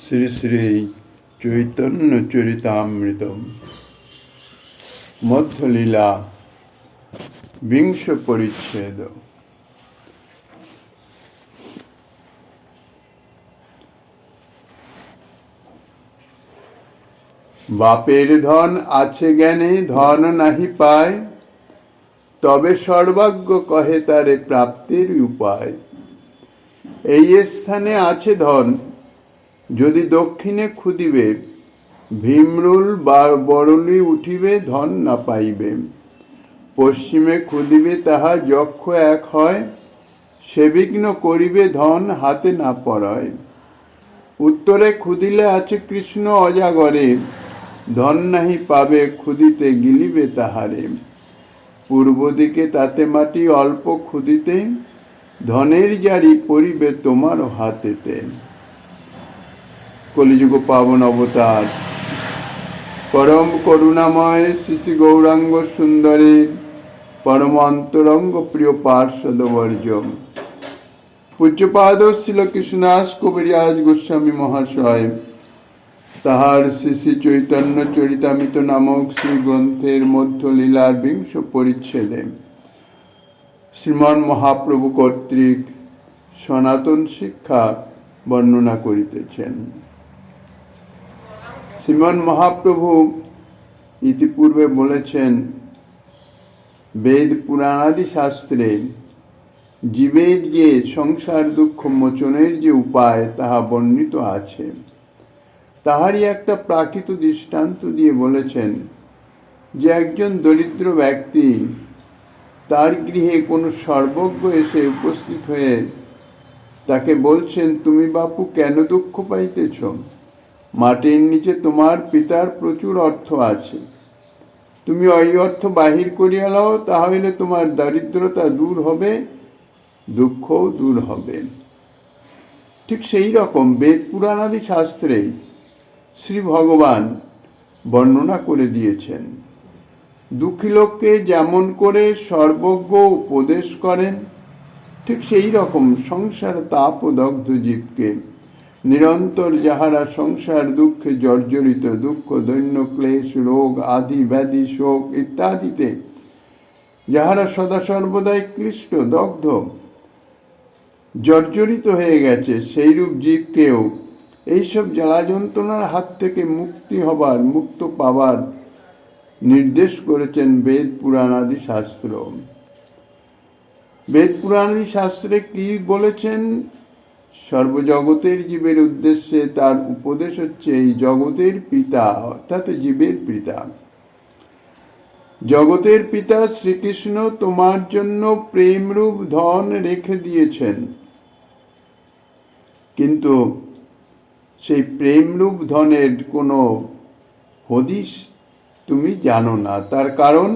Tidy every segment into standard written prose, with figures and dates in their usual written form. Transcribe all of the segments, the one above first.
শ্রী শ্রী চৈতন্য চরিতামৃতম মধ্যলীলা বিংশ পরিচ্ছেদ। বাপের ধন আছে জ্ঞানে ধন নাহি পায়, তবে সর্বাজ্ঞ কহে তারে প্রাপ্তির উপায়। এই স্থানে আছে ধন, যদি দক্ষিণে খুদিবে ভীমরুল বা বরলি উঠিবে ধন না পাইবে। পশ্চিমে খুদিবে তাহা যক্ষ এক হয়, সে বিঘ্ন করিবে ধন হাতে না পড়ায়। উত্তরে খুদিলে আছে কৃষ্ণ অজাগরে, ধন নাহি পাবে খুদিতে গিলিবে তাহারে। পূর্ব দিকে তাতে মাটি অল্প খুদিতে, ধনের জারি পড়িবে তোমার হাতেতে। কলিযুগ পাবন অবতার পরম করুণাময় শ্রী শ্রী গৌরাঙ্গ সুন্দরী পরম অন্তরঙ্গ প্রিয় পার্শ্বদবর্য পূজ্যপাদ শ্রীল কৃষ্ণদাস কবিরাজ গোস্বামী মহাশয় তাহার শ্রী শ্রী চৈতন্য চরিতামৃত নামক শ্রী গ্রন্থের মধ্যলীলার বিংশ পরিচ্ছেদে শ্রীমন মহাপ্রভু কর্তৃক সনাতন শিক্ষা বর্ণনা করিতেছেন। শ্রীমন মহাপ্রভু ইতিপূর্বে বলেছেন, বেদ পুরাণাদি শাস্ত্রে জীবের যে সংসার দুঃখ মোচনের যে উপায় তাহা বর্ণিত আছে। তাহারই একটা প্রাকৃত দৃষ্টান্ত দিয়ে বলেছেন যে একজন দরিদ্র ব্যক্তি তার গৃহে কোনো সর্বজ্ঞ এসে উপস্থিত হয়ে তাকে বলছেন, তুমি বাপু কেন দুঃখ পাইতেছ? মাটির নিচে তোমার পিতার প্রচুর অর্থ আছে, তুমি ওই অর্থ বাহির করিয়া লও, তাহলে তোমার দারিদ্রতা দূর হবে, দুঃখও দূর হবে। ঠিক সেই রকম বেদ পুরাণাদি শাস্ত্রে শ্রী ভগবান বর্ণনা করে দিয়েছেন। দুঃখী লোককে যেমন করে সর্বজ্ঞ উপদেশ করেন, ঠিক সেই রকম সংসার তাপ ও দগ্ধ জীবকে নিরন্তর যাহারা সংসার দুঃখে জর্জরিত, দুঃখ দৈন্য ক্লেশ রোগ আদি ব্যাধি শোক ইত্যাদিতে যাহারা সদা সর্বদাই ক্লিষ্ট দগ্ধ জর্জরিত হয়ে গেছে, সেইরূপ জীবকেও এইসব জ্বালা যন্ত্রণার হাত থেকে মুক্তি হবার, মুক্ত পাবার নির্দেশ করেছেন বেদ পুরাণাদি শাস্ত্র। বেদ পুরাণাদি শাস্ত্রে কি বলেছেন? সর্বজগতের জীবের উদ্দেশ্যে তার উপদেশ হচ্ছে, এই জগতের পিতা অর্থাৎ জীবের পিতা, জগতের পিতা শ্রীকৃষ্ণ তোমার জন্য প্রেমরূপ ধন রেখে দিয়েছেন, কিন্তু সেই প্রেমরূপ ধনের কোনো হদিশ তুমি জানো না। তার কারণ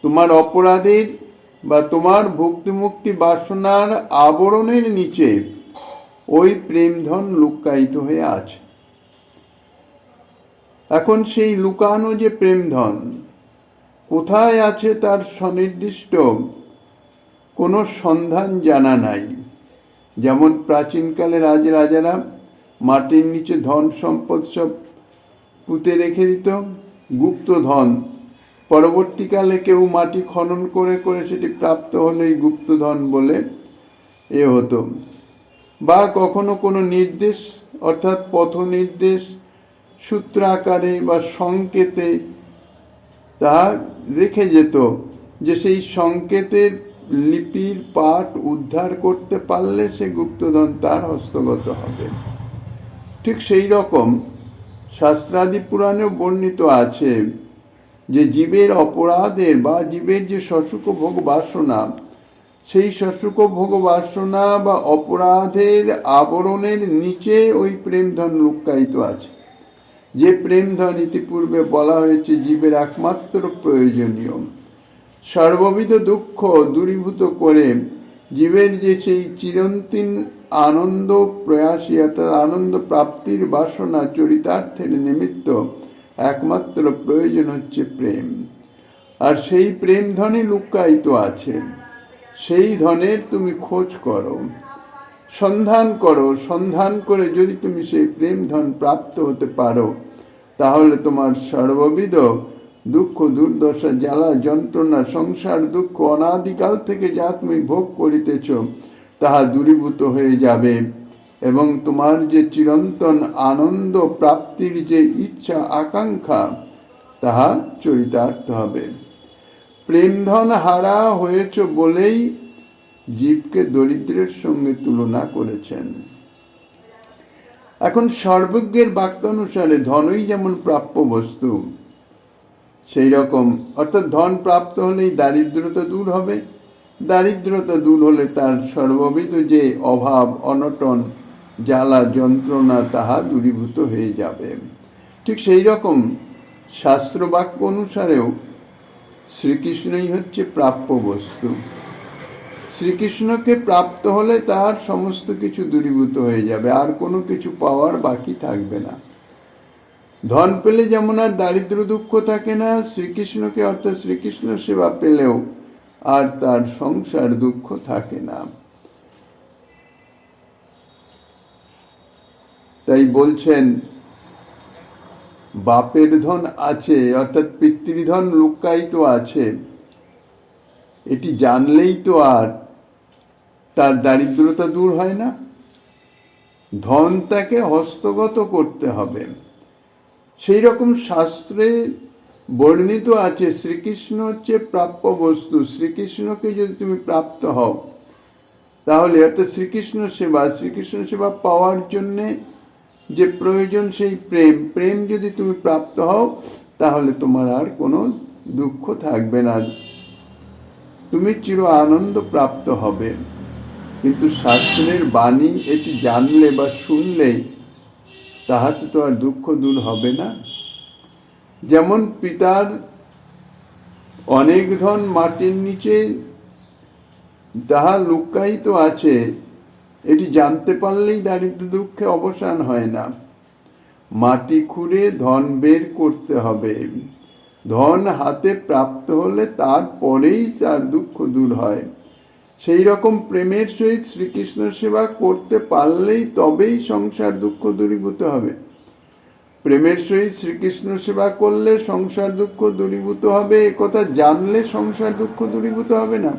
তোমার অপরাধের বা তোমার ভক্তি মুক্তি বাসনার আবরণের নিচে ওই প্রেমধন লুকায়িত হয়ে আছে। এখন সেই লুকানো যে প্রেমধন কোথায় আছে তার সুনির্দিষ্ট কোনো সন্ধান জানা নাই। যেমন প্রাচীনকালে রাজারা মাটির নিচে ধন সম্পদ সব পুঁতে রেখে দিত, গুপ্ত ধন। পরবর্তীকালে কেউ মাটি খনন করে করে সেটি প্রাপ্ত হলেই গুপ্তধন বলে হতো। বা কখনো কোনো নির্দেশ অর্থাৎ পথ নির্দেশ সূত্র আকারে বা সংকেতে তা রেখে যেত, যে সেই সংকেতের লিপির পাঠ উদ্ধার করতে পারলে সে গুপ্তধন তার হস্তগত হবে। ঠিক সেই রকম শাস্ত্রাদি পুরাণেও বর্ণিত আছে যে জীবের অপরাধের বা জীবের যে সসুখ ভোগ বাসনা, সেই সসুখ ভোগ বাসনা বা অপরাধের আবরণের নিচে ওই প্রেমধন লুকায়িত আছে। যে প্রেমধন ইতিপূর্বে বলা হয়েছে জীবের একমাত্র প্রয়োজনীয়, সর্ববিধ দুঃখ দূরীভূত করে জীবের যে সেই চিরন্তন আনন্দ প্রয়াসী অর্থাৎ আনন্দ প্রাপ্তির বাসনা চরিতার্থের নিমিত্ত একমাত্র প্রয়োজন হচ্ছে প্রেম। আর সেই প্রেম ধনে লুকায়িত আছে, সেই ধনের তুমি খোঁজ করো। সন্ধান করো, সন্ধান করে যদি তুমি সেই প্রেম ধন প্রাপ্ত হতে পারো, তাহলে তোমার সর্ববিধ দুঃখ, দুর্দশা, জ্বালা, যন্ত্রণা, সংসার দুঃখ অনাদিকাল থেকে যা তুমি ভোগ করিতেছ তাহা দূরীভূত হয়ে যাবে, এবং তোমার যে চিরন্তন আনন্দ প্রাপ্তির যে ইচ্ছা, আকাঙ্ক্ষা, তাহা চরিতার্থ হবে। প্রেমধন হারা হয়েছ বলেই জীবকে দরিদ্রের সঙ্গে তুলনা করেছেন। এখন সর্বজ্ঞের বাক্যানুসারে ধনই যেমন প্রাপ্য বস্তু, সেই রকম অর্থাৎ ধন প্রাপ্ত হলেই দারিদ্রতা দূর হবে, দারিদ্রতা দূর হলে তার সর্ববিধ যে অভাব, অনটন, জ্বালা, যন্ত্রণা তাহা দূরীভূত হয়ে যাবে। ঠিক সেই রকম শাস্ত্রবাক্য অনুসারেও শ্রীকৃষ্ণই হচ্ছে প্রাপ্য বস্তু। শ্রীকৃষ্ণকে প্রাপ্ত হলে তার সমস্ত কিছু দূরীভূত হয়ে যাবে, আর কোনো কিছু পাওয়ার বাকি থাকবে না। ধন পেলে যেমন আর দারিদ্র দুঃখ থাকে না, শ্রীকৃষ্ণকে অর্থাৎ শ্রীকৃষ্ণ সেবা পেলেও আর তার সংসার দুঃখ থাকে না। তাই বলছেন, বাপের ধন আছে অর্থাৎ পিতৃধন লুকায়িত আছে, এটি জানলেই তো আর তার দারিদ্রতা দূর হয় না। ধন তাকে হস্তগত করতে হবে। সেই রকম শাস্ত্রে বর্ণিত আছে শ্রীকৃষ্ণ হচ্ছে প্রাপ্য বস্তু। শ্রীকৃষ্ণকে যদি তুমি প্রাপ্ত হও, তাহলে অর্থাৎ শ্রীকৃষ্ণ সেবা পাওয়ার জন্যে যে প্রয়োজন সেই প্রেম যদি তুমি প্রাপ্ত হও, তাহলে তোমার আর কোনো দুঃখ থাকবে না, তুমি চির আনন্দ প্রাপ্ত হবে। কিন্তু শাস্ত্রের বাণী এটি জানলে বা শুনলেই তাহাতে তো আর দুঃখ দূর হবে না। যেমন পিতার অনেক ধন মাটির নিচে তাহা লুকায়িত আছে, এটি জানতে পারলেই দারিদ্র দুঃখে অবসান হয় না। মাটি খুঁড়ে ধন বের করতে হবে। ধন হাতে প্রাপ্ত হলে তারপরেই তার দুঃখ দূর হয়। সেই রকম প্রেমের সহিত শ্রীকৃষ্ণ সেবা করতে পারলেই তবেই সংসার দুঃখ দূরীভূত হবে। প্রেমের সহিত শ্রীকৃষ্ণ সেবা করলে সংসার দুঃখ দূরীভূত হবে, একথা জানলে সংসার দুঃখ দূরীভূত হবে না।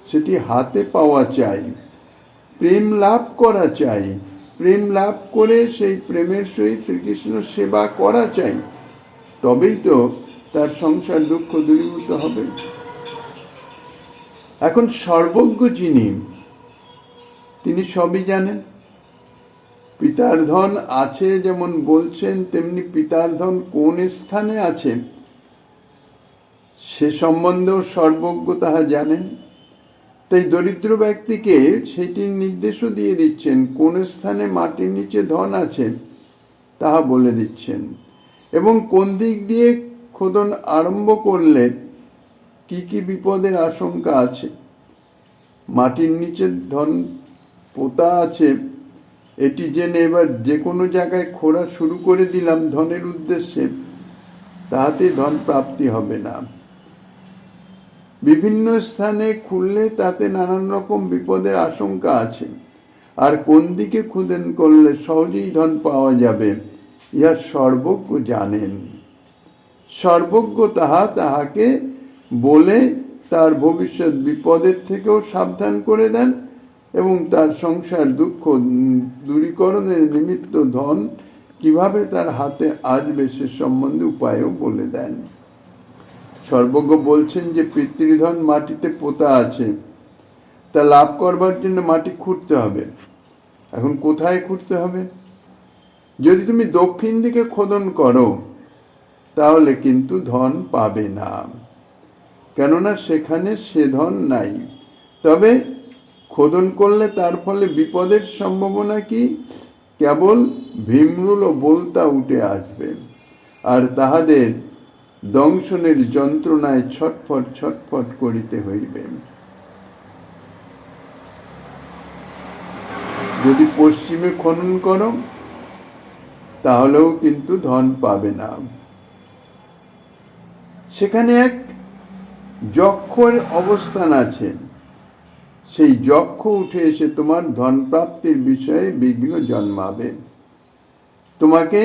সেটি হাতে পাওয়া চাই, প্রেম লাভ করা চাই, প্রেম লাভ করে সেই প্রেমের সহিত শ্রীকৃষ্ণ সেবা করা চাই, তবেই তো তার সংসার দুঃখ দূরীভূত হবে। এখন সর্বজ্ঞ যিনি, তিনি সবই জানেন। পিতার ধন আছে যেমন বলছেন, তেমনি পিতার ধন কোন স্থানে আছে সে সম্বন্ধেও সর্বজ্ঞ তাহা জানেন। তাই দরিদ্র ব্যক্তিকে সেটির নির্দেশও দিয়ে দিচ্ছেন, কোন স্থানে মাটির নিচে ধন আছে তাহা বলে দিচ্ছেন, এবং কোন দিক দিয়ে খোদন আরম্ভ করলে কি কি বিপদের আশঙ্কা আছে। মাটির নিচে ধন পোতা আছে এটি জেনে এবার যে কোনো জায়গায় খোঁড়া শুরু করে দিলাম ধনের উদ্দেশ্যে, তাহাতে ধন প্রাপ্তি হবে না। বিভিন্ন স্থানে খুললে তাতে নানান রকম বিপদের আশঙ্কা আছে, আর কোন দিকে খুদেন করলে সহজেই ধন পাওয়া যাবে, ইহা সর্বজ্ঞ জানেন। সর্বজ্ঞ তাহাকে বলে তার ভবিষ্যৎ বিপদের থেকেও সাবধান করে দেন, এবং তার সংসার দুঃখ দূরীকরণের নিমিত্ত ধন কিভাবে তার হাতে আসবে সে সম্বন্ধে উপায়ও বলে দেন। সর্বজ্ঞ বলছেন যে পিতৃধন মাটিতে পোতা আছে, তা লাভ করবার জন্য মাটি খুঁড়তে হবে। এখন কোথায় খুঁড়তে হবে? যদি তুমি দক্ষিণ দিকে খোদন করো তাহলে কিন্তু ধন পাবে না, কেননা সেখানে সে ধন নাই। তবে খোদন করলে তার ফলে বিপদের সম্ভাবনা কি? কেবল ভীমরুল ও বলতা উঠে আসবে, আর তাহাদের দংশনের যন্ত্রণায় ছটফট ছটফট করিতে হইবে। যদি পশ্চিমে খনন করো তাহলেও কিন্তু ধন পাবে না। সেখানে এক যক্ষর অবস্থান আছে, সেই যক্ষ উঠে এসে তোমার ধন প্রাপ্তির বিষয়ে বিঘ্ন জন্মাবে, তোমাকে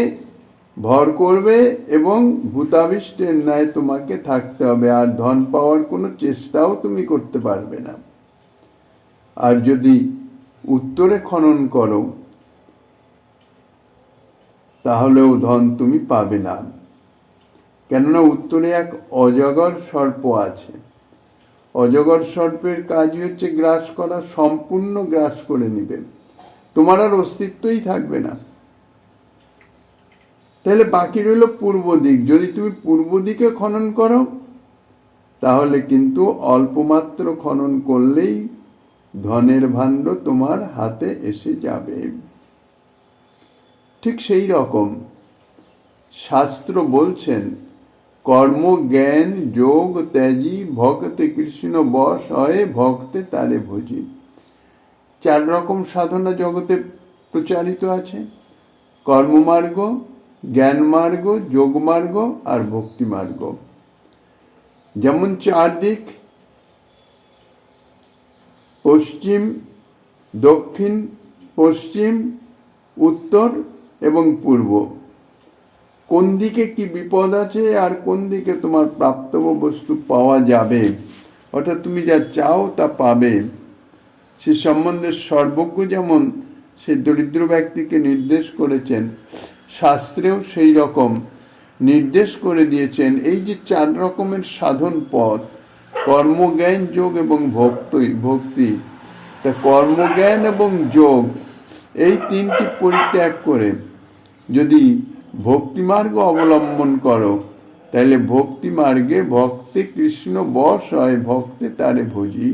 ভর করবে এবং ভূতাবিষ্টের ন্যায় তোমাকে থাকতে হবে, আর ধন পাওয়ার কোনো চেষ্টাও তুমি করতে পারবে না। আর যদি উত্তরে খনন করো তাহলেও ধন তুমি পাবে না, কেননা উত্তরে এক অজগর সর্প আছে। অজগর সর্পের কাজই হচ্ছে গ্রাস করা, সম্পূর্ণ গ্রাস করে নিবে, তোমার আর অস্তিত্বই থাকবে না। তাহলে বাকি রইল পূর্ব দিক। যদি তুমি পূর্ব দিকে খনন করো তাহলে কিন্তু অল্পমাত্র খনন করলেই ধনের ভাণ্ড তোমার হাতে এসে যাবে। ঠিক সেই রকম শাস্ত্র বলছেন, কর্ম জ্ঞান যোগ ত্যাজি ভক্তে কৃষ্ণ বশ হয় ভক্তে তারে ভজি। 4 রকম সাধনা জগতে প্রচারিত আছে, কর্মমার্গ, জ্ঞান মার্গ, যোগ মার্গ আর ভক্তি মার্গ। যেমন 4 দিক, পশ্চিম, দক্ষিণ, পশ্চিম, উত্তর এবং পূর্ব। কোন দিকে কি বিপদ আছে আর কোন দিকে তোমার প্রাপ্তব্য বস্তু পাওয়া যাবে, অর্থাৎ তুমি যা চাও তা পাবে, সে সম্বন্ধে সর্বজ্ঞ যেমন সেই দরিদ্র ব্যক্তিকে নির্দেশ করেছেন, শাস্ত্রেও সেই রকম নির্দেশ করে দিয়েছেন। এই যে 4 রকমের সাধন পথ, কর্মজ্ঞান যোগ এবং ভক্তি, তা কর্মজ্ঞান এবং যোগ এই 3টি পরিত্যাগ করে যদি ভক্তিমার্গ অবলম্বন করো তাহলে ভক্তি মার্গে ভক্তে কৃষ্ণ বশ হয় ভক্তে তারে ভজি।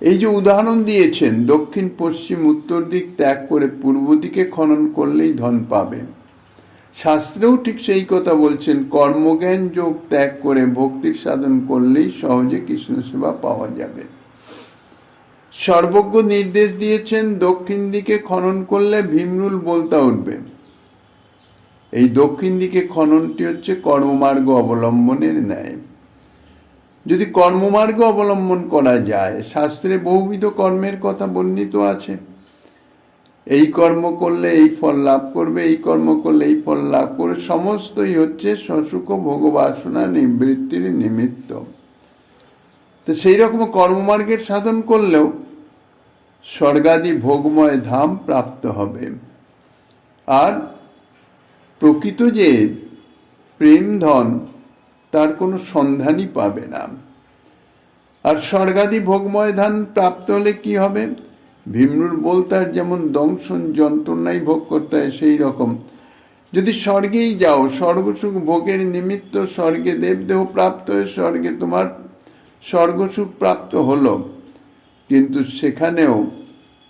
এই যে উদাহরণ দিয়েছেন, দক্ষিণ পশ্চিম উত্তর দিক ত্যাগ করে পূর্ব দিকে খনন করলেই ধন পাবে, শাস্ত্রেও ঠিক সেই কথা বলছেন, কর্মজ্ঞান যোগ ত্যাগ করে ভক্তির সাধন করলেই সহজে কৃষ্ণ সেবা পাওয়া যাবে। সর্বজ্ঞ নির্দেশ দিয়েছেন, দক্ষিণ দিকে খনন করলে ভীমরুল বলতা উঠবে। এই দক্ষিণ দিকে খননটি হচ্ছে কর্মমার্গ অবলম্বনের ন্যায়। যদি কর্মমার্গ অবলম্বন করা যায়, শাস্ত্রে বহুবিধ কর্মের কথা বর্ণিত আছে, এই কর্ম করলে এই ফল লাভ করবে, এই কর্ম করলে এই ফল লাভ করবে, সমস্তই হচ্ছে সসুখ ভোগবাসনা নিবৃত্তির নিমিত্ত। তো সেই রকম কর্মমার্গের সাধন করলেও স্বর্গাদি ভোগময় ধাম প্রাপ্ত হবে। আর প্রকৃত যে প্রেম ধন তার কোনো সন্ধানই পাবে না। আর স্বর্গাদি ভোগময় ধাম প্রাপ্ত হলে কি হবে, ভীমরুল বলতার যেমন দংশন যন্ত্রণাই ভোগ করতে হয়, সেই রকম যদি স্বর্গেই যাও, স্বর্গসুখ ভোগের নিমিত্ত স্বর্গে দেবদেহ প্রাপ্ত হয়ে স্বর্গে তোমার স্বর্গসুখ প্রাপ্ত হলো, কিন্তু সেখানেও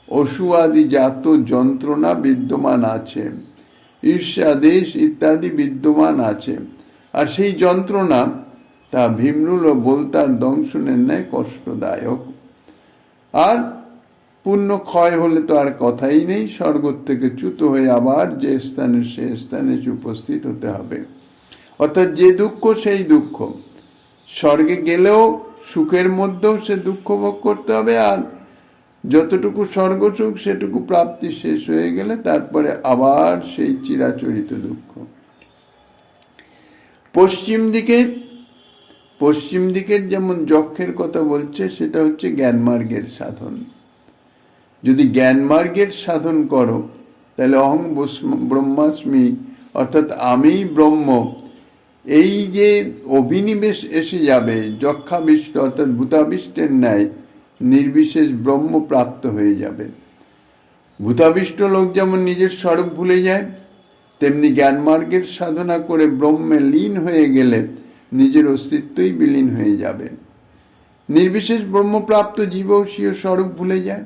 অসুয়াদি জাত যন্ত্রণা বিদ্যমান আছে, ঈর্ষা দেশ ইত্যাদি বিদ্যমান আছে। আর সেই যন্ত্রণা তা ভীমরুল ও বলতার দংশনের ন্যায় কষ্টদায়ক। আর পুণ্য ক্ষয় হলে তো আর কথাই নেই, স্বর্গ থেকে চ্যুত হয়ে আবার যে স্থানে সে স্থানে উপস্থিত হতে হবে। অর্থাৎ যে দুঃখ সেই দুঃখ, স্বর্গে গেলেও সুখের মধ্যেও সে দুঃখ ভোগ করতে হবে, আর যতটুকু স্বর্গসুখ সেটুকু প্রাপ্তি শেষ হয়ে গেলে তারপরে আবার সেই চিরাচরিত দুঃখ। পশ্চিম দিকের যেমন যক্ষের কথা বলছে, সেটা হচ্ছে জ্ঞানমার্গের সাধন। যদি জ্ঞানমার্গের সাধন করো তাহলে অহং ব্রহ্মাস্মি, অর্থাৎ আমি ব্রহ্ম, এই যে অভিনিবেশ এসে যাবে, যক্ষাবিষ্ট অর্থাৎ ভূতাবিষ্টের ন্যায় নির্বিশেষ ব্রহ্ম প্রাপ্ত হয়ে যাবে। ভূতাবিষ্ট লোক যেমন নিজের স্বরূপ ভুলে যায়, তেমনি জ্ঞানমার্গের সাধনা করে ব্রহ্মে লীন হয়ে গেলে নিজের অস্তিত্বই বিলীন হয়ে যাবে। নির্বিশেষ ব্রহ্মপ্রাপ্ত জীবও স্বীয় স্বরূপ ভুলে যায়,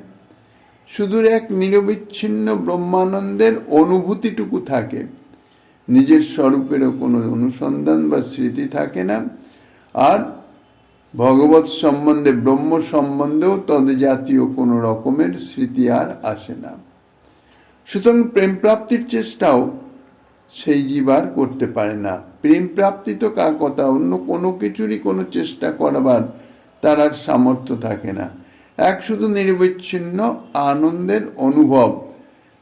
শুধু এক নিরবিচ্ছিন্ন ব্রহ্মানন্দের অনুভূতিটুকু থাকে, নিজের স্বরূপেরও কোনো অনুসন্ধান বা স্মৃতি থাকে না। আর ভগবৎ সম্বন্ধে ব্রহ্ম সম্বন্ধেও তদ্জাতীয় কোনো রকমের স্মৃতি আর আসে না। সুতরাং প্রেম প্রাপ্তির চেষ্টাও সেই জীব আর করতে পারে না। প্রেম প্রাপ্তি তো কার কথা, অন্য কোনো কিছুরই কোনো চেষ্টা করবার তার আর সামর্থ্য থাকে না। এক শুধু নিরবিচ্ছিন্ন আনন্দের অনুভব,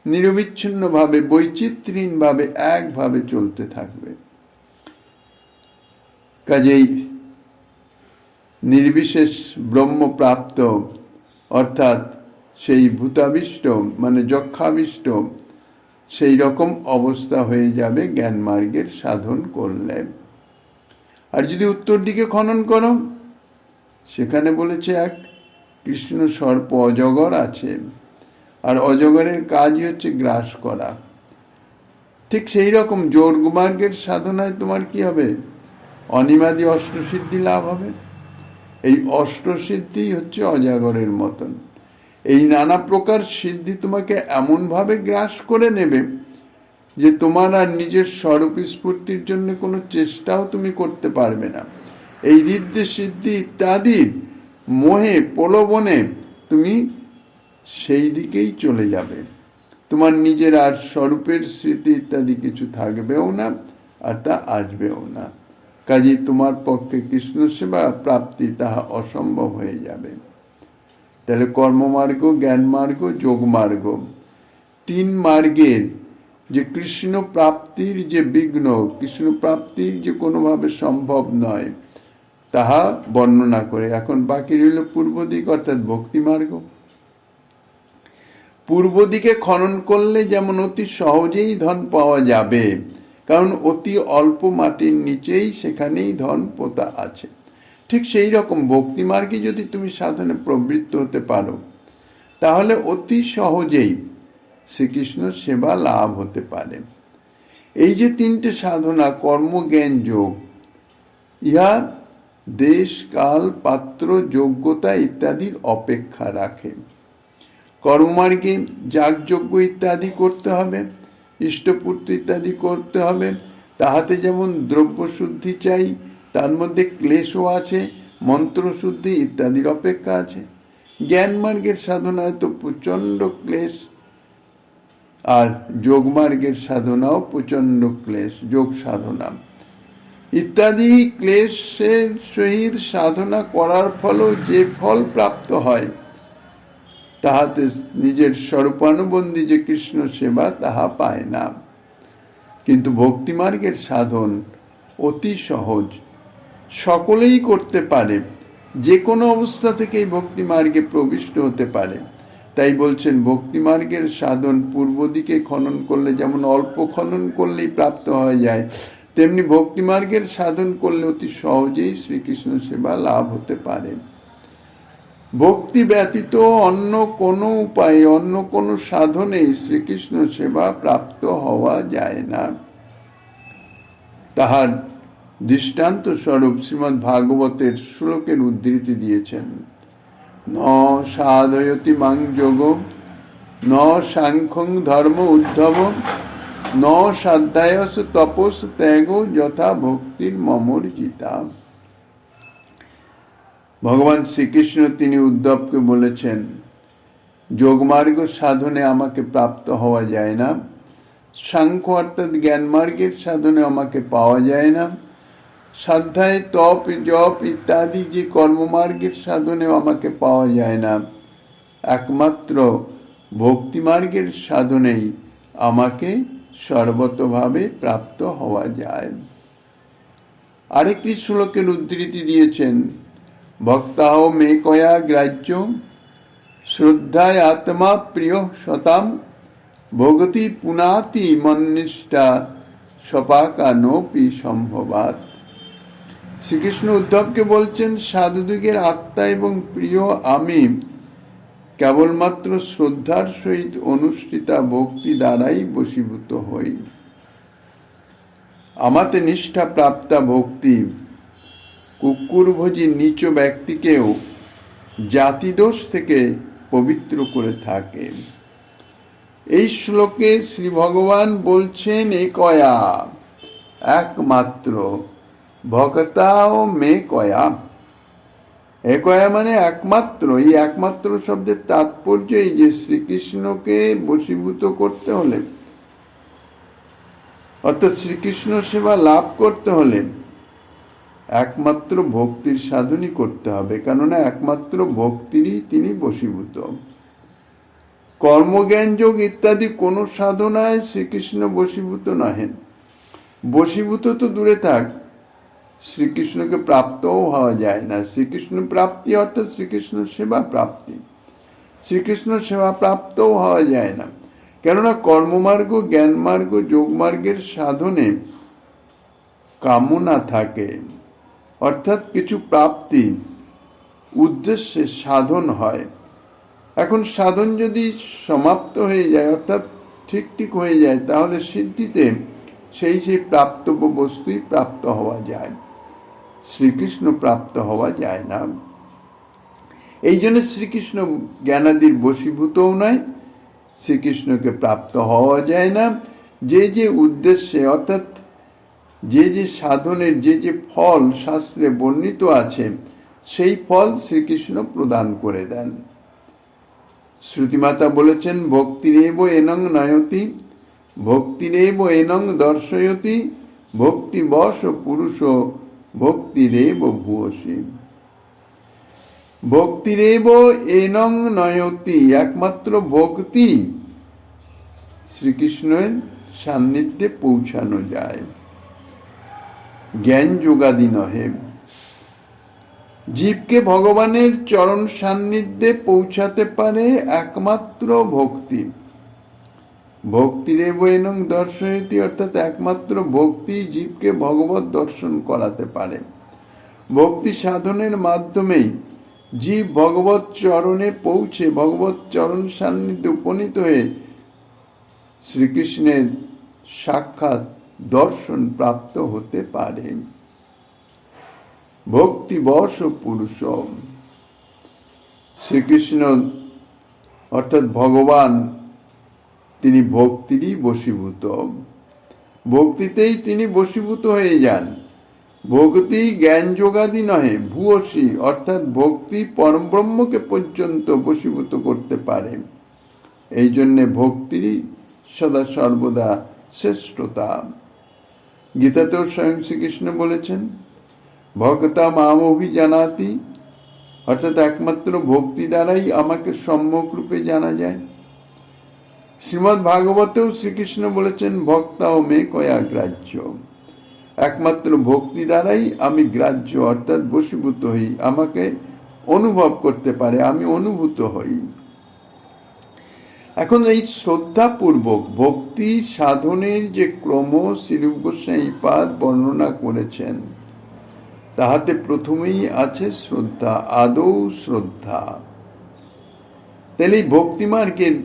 নিরবিচ্ছিন্নভাবে বৈচিত্র্যহীনভাবে একভাবে চলতে থাকবে। কাজেই নির্বিশেষ ব্রহ্মপ্রাপ্ত অর্থাৎ সেই ভূতাবিষ্ট মানে যক্ষাবিষ্ট সেই রকম অবস্থা হয়ে যাবে জ্ঞান মার্গের সাধন করলে। আর যদি উত্তর দিকে খনন করো, সেখানে বলেছে এক কৃষ্ণ সর্প অজগর আছে, আর অজগরের কাজই হচ্ছে গ্রাস করা। ঠিক সেই রকম যোগ মার্গের সাধনায় তোমার কি হবে? অনিমাদি অষ্টসিদ্ধি লাভ হবে। এই অষ্টসিদ্ধি হচ্ছে অজাগরের মতন। এই নানা প্রকার সিদ্ধি তোমাকে এমনভাবে গ্রাস করে নেবে যে তোমার আর নিজের স্বরূপ স্ফূর্তির জন্য কোনো চেষ্টাও তুমি করতে পারবে না। এই ঋদ্ধি সিদ্ধি ইত্যাদি মোহে প্রলোভনে তুমি সেই দিকেই চলে যাবে। তোমার নিজের আর স্বরূপের স্মৃতি ইত্যাদি কিছু থাকবেও না, আর তা আসবেও না। কাজেই তোমার পক্ষে কৃষ্ণ সেবা প্রাপ্তি তাহা অসম্ভব হয়ে যাবে। তাহলে কর্মমার্গ, জ্ঞান মার্গ, যোগ মার্গ, তিন মার্গের যে কৃষ্ণ প্রাপ্তির যে বিঘ্ন, কৃষ্ণ প্রাপ্তির যে কোনোভাবে সম্ভব নয়, তাহা বর্ণনা করে এখন বাকি রইল পূর্ব দিক অর্থাৎ ভক্তি মার্গ। পূর্ব দিকে খনন করলে যেমন অতি সহজেই ধন পাওয়া যাবে, কারণ অতি অল্প মাটির নিচেই সেখানেই ধন পোতা আছে, ঠিক সেই রকম ভক্তি মার্গে যদি তুমি সাধনে প্রবৃত্ত হতে পারো, তাহলে অতি সহজেই শ্রীকৃষ্ণ সেবা লাভ হতে পারে। এই যে তিনটে সাধনা, কর্ম, জ্ঞান, যোগ, ইহা দেশ, কাল, পাত্র, যোগ্যতা ইত্যাদির অপেক্ষা রাখে। কর্মমার্গে যাগযজ্ঞ ইত্যাদি করতে হবে, ইষ্টপূর্তি ইত্যাদি করতে হবে, তাহাতে যেমন দ্রব্য শুদ্ধি চাই, তার মধ্যে ক্লেশও আছে, মন্ত্রশুদ্ধি ইত্যাদির অপেক্ষা আছে। জ্ঞান মার্গের সাধনায় তো প্রচণ্ড ক্লেশ, আর যোগ মার্গের সাধনাও প্রচণ্ড ক্লেশ, যোগ সাধনা ইত্যাদি ক্লেশের সহিত সাধনা করার ফলেও যে ফল প্রাপ্ত হয়, তাহাতে নিজের স্বরূপানুবন্ধী যে কৃষ্ণ সেবা তাহা পায় না। কিন্তু ভক্তিমার্গের সাধন অতি সহজ, সকলেই করতে পারে, যে কোনো অবস্থা থেকেই ভক্তি মার্গে প্রবিষ্ট হতে পারে। তাই বলছেন ভক্তিমার্গের সাধন পূর্ব দিকে খনন করলে যেমন অল্প খনন করলেই প্রাপ্ত হয়ে যায়, তেমনি ভক্তিমার্গের সাধন করলে অতি সহজেই শ্রীকৃষ্ণ সেবা লাভ হতে পারে। ভক্তি ব্যতীত অন্য কোনো উপায়ে, অন্য কোনো সাধনেই শ্রীকৃষ্ণ সেবা প্রাপ্ত হওয়া যায় না। তাহার দৃষ্টান্ত স্বরূপ শ্রীমদ্ ভাগবতের শ্লোকের উদ্ধৃতি দিয়েছেন। ন সাধয়তি মাং যোগ, ন সাংখ্যং ধর্ম উদ্ধব, ন সাধ্যায়স তপস ত্যাগ, যথা ভক্তির মমর্জিতা। ভগবান শ্রীকৃষ্ণ তিনি উদ্ধবকে বলেছেন, যোগমার্গ সাধনে আমাকে প্রাপ্ত হওয়া যায় না, সাংখ্য অর্থাৎ জ্ঞান মার্গের সাধনে আমাকে পাওয়া যায় না, সাধ্যায় তপ জপ ইত্যাদি যে কর্মমার্গের সাধনেও আমাকে পাওয়া যায় না, একমাত্র ভক্তিমার্গের সাধনেই আমাকে সর্বতভাবে প্রাপ্ত হওয়া যায়। আরেকটি শ্লোকের উদ্ধৃতি দিয়েছেন, ভক্তাহ মে কয়া গ্রাহ্য, শ্রদ্ধায় আত্মা প্রিয় শতাম, ভগতি পুনাতি মন্নিষ্ঠা, সপাকা নোপি সম্ভবাত। শ্রীকৃষ্ণ উদ্ধবকে বলছেন, সাধুদিগের আত্মা এবং প্রিয় আমি কেবলমাত্র শ্রদ্ধার সহিত অনুষ্ঠিতা ভক্তি দ্বারাই বশীভূত হই। আমাতে নিষ্ঠা প্রাপ্তা ভক্তি কুকুরভোজী নীচ ব্যক্তিকেও জাতিদোষ থেকে পবিত্র করে থাকে। এই শ্লোকে শ্রী ভগবান বলছেন একয়া, একমাত্র, ভক্তাও মে কয়া। একয়া মানে একমাত্র। এই একমাত্র শব্দের তাৎপর্য এই যে শ্রীকৃষ্ণকে বশীভূত করতে হলে, অর্থাৎ শ্রীকৃষ্ণ সেবা লাভ করতে হলে একমাত্র ভক্তির সাধনই করতে হবে, কেননা একমাত্র ভক্তিরই তিনি বশীভূত। কর্মজ্ঞান যোগ ইত্যাদি কোন সাধনায় শ্রীকৃষ্ণ বশীভূত নহেন। বশীভূত তো দূরে থাক, শ্রীকৃষ্ণকে প্রাপ্তও হওয়া যায় না। শ্রীকৃষ্ণ প্রাপ্তি অর্থাৎ শ্রীকৃষ্ণ সেবা প্রাপ্তি, শ্রীকৃষ্ণ সেবা প্রাপ্তও হওয়া যায় না। কেননা কর্মমার্গ, জ্ঞানমার্গ, যোগমার্গের সাধনে কামনা থাকে, অর্থাৎ কিছু প্রাপ্তি উদ্দেশ্যে সাধন হয়। এখন সাধন যদি সমাপ্ত হয়ে যায়, অর্থাৎ ঠিক হয়ে যায়, তাহলে সিদ্ধিতে সেই প্রাপ্তব্য বস্তুই প্রাপ্ত হওয়া যায়, শ্রীকৃষ্ণ প্রাপ্ত হওয়া যায় না। এই জন্য শ্রীকৃষ্ণ জ্ঞানাদির বশীভূতও নয়, শ্রীকৃষ্ণকে প্রাপ্ত হওয়া যায় না। যে উদ্দেশ্যে, অর্থাৎ যে সাধনের যে ফল শাস্ত্রে বর্ণিত আছে, সেই ফল শ্রীকৃষ্ণ প্রদান করে দেন। শ্রুতিমাতা বলেছেন, ভক্তিরেব এনং নয়তি, ভক্তিরেব এনং দর্শয়তি, ভক্তিবশ পুরুষ ভক্তিরেব ভূয়সী। ভক্তিরেব এনং নয়তি, একমাত্র ভক্তি শ্রীকৃষ্ণের সান্নিধ্যে পৌঁছানো যায়, জ্ঞান যোগাদি নহে। জীবকে ভগবানের চরণ সান্নিধ্যে পৌঁছাতে পারে একমাত্র ভক্তি। ভক্তিরেব এনং দর্শয়তি, অর্থাৎ একমাত্র ভক্তি জীবকে ভগবত দর্শন করাতে পারে। ভক্তি সাধনের মাধ্যমেই জীব ভগবত চরণে পৌঁছে ভগবত চরণ সান্নিধ্যে উপনীত হয়ে শ্রীকৃষ্ণের সাক্ষাৎ দর্শন প্রাপ্ত হতে পারে। ভক্তিবশ পুরুষ, শ্রীকৃষ্ণ অর্থাৎ ভগবান, তিনি ভক্তিরই বশীভূত, ভক্তিতেই তিনি বশীভূত হয়ে যান। ভক্তি জ্ঞান যোগাদি নহে, ভূয়সী, অর্থাৎ ভক্তি পরমব্রহ্মকে পর্যন্ত বশীভূত করতে পারে। এই জন্যে ভক্তিরই সদা সর্বদা শ্রেষ্ঠতা। গীতাতেও স্বয়ং শ্রীকৃষ্ণ বলেছেন, ভক্তা মাম অভিজানাতি, অর্থাৎ একমাত্র ভক্তি দ্বারাই আমাকে সম্যক রূপে জানা যায়। শ্রীমদ্ ভাগবতেও শ্রীকৃষ্ণ বলেছেন, ভক্তা ও মে কয়া গ্রাহ্য, একমাত্র ভক্তি দ্বারাই আমি গ্রাহ্য, অর্থাৎ বশীভূত হই, আমাকে অনুভব করতে পারে, আমি অনুভূত হই। এখন এই শ্রদ্ধাপূর্বক ভক্তি সাধনের যে ক্রম শ্রীরূপ গোস্বামীপাদ বর্ণনা করেছেন, তাহাতে প্রথমেই আছে শ্রদ্ধা, আদৌ শ্রদ্ধা। তাহলে এই ভক্তিমার্গের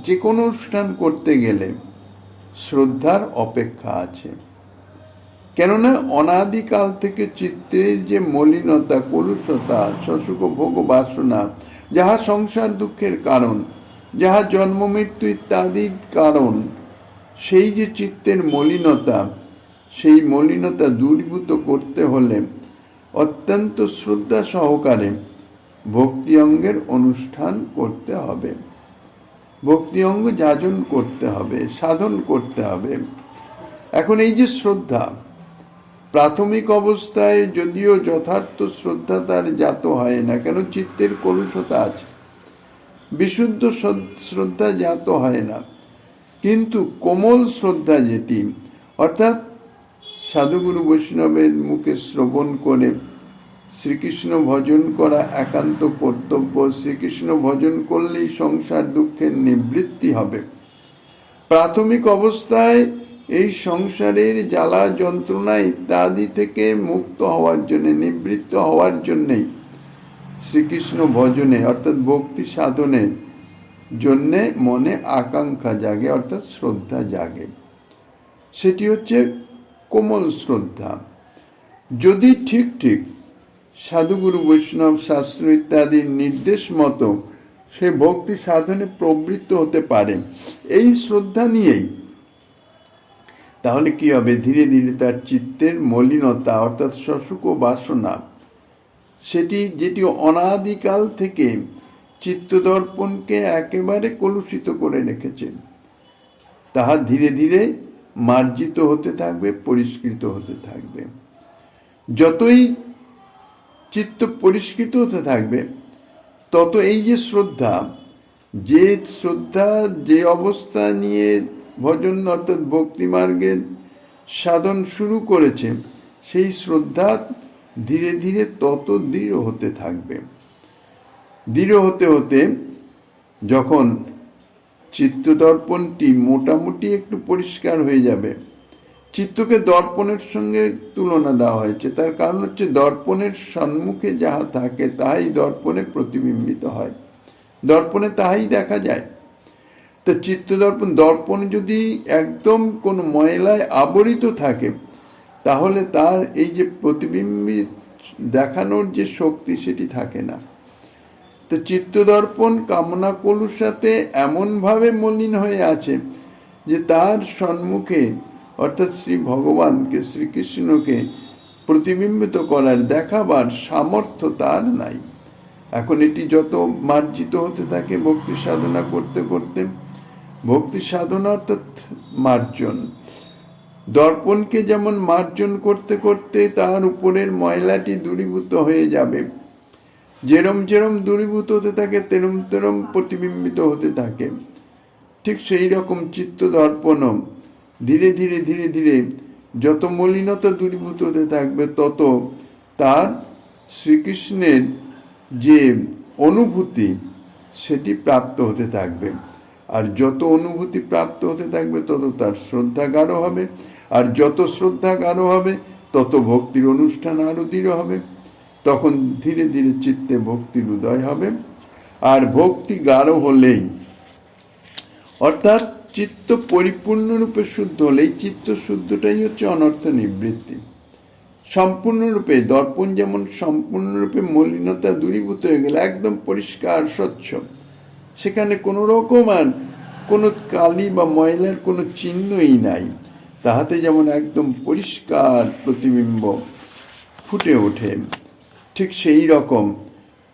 যে কোনো অনুষ্ঠান করতে গেলে শ্রদ্ধার অপেক্ষা আছে। কেননা অনাদিকাল থেকে চিত্তের যে মলিনতা, কলুষতা, শশুক ভোগ বাসনা, যাহা সংসার দুঃখের কারণ, যাহা জন্ম মৃত্যু ইত্যাদির কারণ, সেই যে চিত্তের মলিনতা, সেই মলিনতা দূরীভূত করতে হলে অত্যন্ত শ্রদ্ধা সহকারে ভক্তি অঙ্গের অনুষ্ঠান করতে হবে, ভক্তি অঙ্গ যাজন করতে হবে, সাধন করতে হবে। এখন এই যে শ্রদ্ধা, প্রাথমিক অবস্থায় যদিও যথার্থ শ্রদ্ধা তার জাত হয় না, কেন চিত্তের কলুষতা আছে, বিশুদ্ধ শ্রদ্ধা জাত হয় না। কিন্তু কোমল শ্রদ্ধা যেটি, অর্থাৎ সাধুগুরু বৈষ্ণবের মুখে শ্রবণ করে শ্রীকৃষ্ণ ভজন করা একান্ত কর্তব্য, শ্রীকৃষ্ণ ভজন করলেই সংসার দুঃখের নিবৃত্তি হবে। প্রাথমিক অবস্থায় এই সংসারের জ্বালা যন্ত্রণা ইত্যাদি থেকে মুক্ত হওয়ার জন্য, নিবৃত্ত হওয়ার জন্যেই শ্রীকৃষ্ণ ভজনে অর্থাৎ ভক্তি সাধনের জন্যে মনে আকাঙ্ক্ষা জাগে, অর্থাৎ শ্রদ্ধা জাগে। সেটি হচ্ছে কোমল শ্রদ্ধা। যদি ঠিক সাধুগুরু বৈষ্ণব শাস্ত্র ইত্যাদির নির্দেশ মতো সে ভক্তি সাধনে প্রবৃত্ত হতে পারে এই শ্রদ্ধা নিয়েই, তাহলে কি হবে, ধীরে ধীরে তার চিত্তের মলিনতা অর্থাৎ শশুক বাসনা, যেটি অনাদিকাল থেকে চিত্তদর্পণকে একেবারে কলুষিত করে রেখেছে, তাহা ধীরে ধীরে মার্জিত হতে থাকবে, পরিষ্কৃত হতে থাকবে। যতই চিত্ত পরিষ্কৃত হতে থাকবে, তত এই যে শ্রদ্ধা, যে অবস্থা নিয়ে ভজন অর্থাৎ ভক্তি মার্গের সাধন শুরু করেছে, সেই শ্রদ্ধা ধীরে ধীরে তত দৃঢ় হতে থাকবে। দৃঢ় হতে হতে যখন চিত্তদর্পণটি মোটামুটি একটু পরিষ্কার হয়ে যাবে, চিত্তকে দর্পণের সঙ্গে তুলনা দেওয়া হয়েছে। তার কারণ হচ্ছে দর্পণের সম্মুখে যাহা থাকে তাহাই দর্পণে প্রতিবিম্বিত হয়, দর্পণে তাহাই দেখা যায়। তো দর্পণ যদি একদম কোনো ময়লায় আবরিত থাকে, তাহলে তার এই যে প্রতিবিম্বি দেখানোর যে শক্তি সেটি থাকে না। তো চিত্তদর্পণ কামনা কলুষাতে এমনভাবে মলিন হয়ে আছে যে তার সম্মুখে অর্থাৎ শ্রী ভগবানকে, শ্রীকৃষ্ণকে প্রতিবিম্বিত করার, দেখাবার সামর্থ্য তার নাই। এখন এটি যত মার্জিত হতে থাকে ভক্তি সাধনা করতে করতে, ভক্তি সাধনা অর্থাৎ মার্জন, দর্পণকে যেমন মার্জন করতে করতে তার উপরের ময়লাটি দূরীভূত হয়ে যাবে, যেরম যেরম দূরীভূত হতে থাকে তেরম তেরম প্রতিবিম্বিত হতে থাকে, ঠিক সেই রকম চিত্ত দর্পণম ধীরে ধীরে ধীরে ধীরে যত মলিনতা দূরীভূত হতে থাকবে, তত তার শ্রীকৃষ্ণের যে অনুভূতি সেটি প্রাপ্ত হতে থাকবে। আর যত অনুভূতি প্রাপ্ত হতে থাকবে তত তার শ্রদ্ধা গাঢ় হবে, আর যত শ্রদ্ধা গাঢ় হবে তত ভক্তির অনুষ্ঠান আরো দৃঢ় হবে। তখন ধীরে ধীরে চিত্তে ভক্তির উদয় হবে। আর ভক্তি গাঢ় হলেই অর্থাৎ চিত্ত পরিপূর্ণরূপে শুদ্ধ হলেই, চিত্ত শুদ্ধটাই হচ্ছে অনর্থ নিবৃত্তি। সম্পূর্ণরূপে দর্পণ যেমন সম্পূর্ণরূপে মলিনতা দূরীভূত হয়ে গেলে একদম পরিষ্কার স্বচ্ছ, সেখানে কোনো রকম আর কোনো কালি বা ময়লার কোনো চিহ্নই নাই, তাহাতে যেমন একদম পরিষ্কার প্রতিবিম্ব ফুটে ওঠে, ঠিক সেই রকম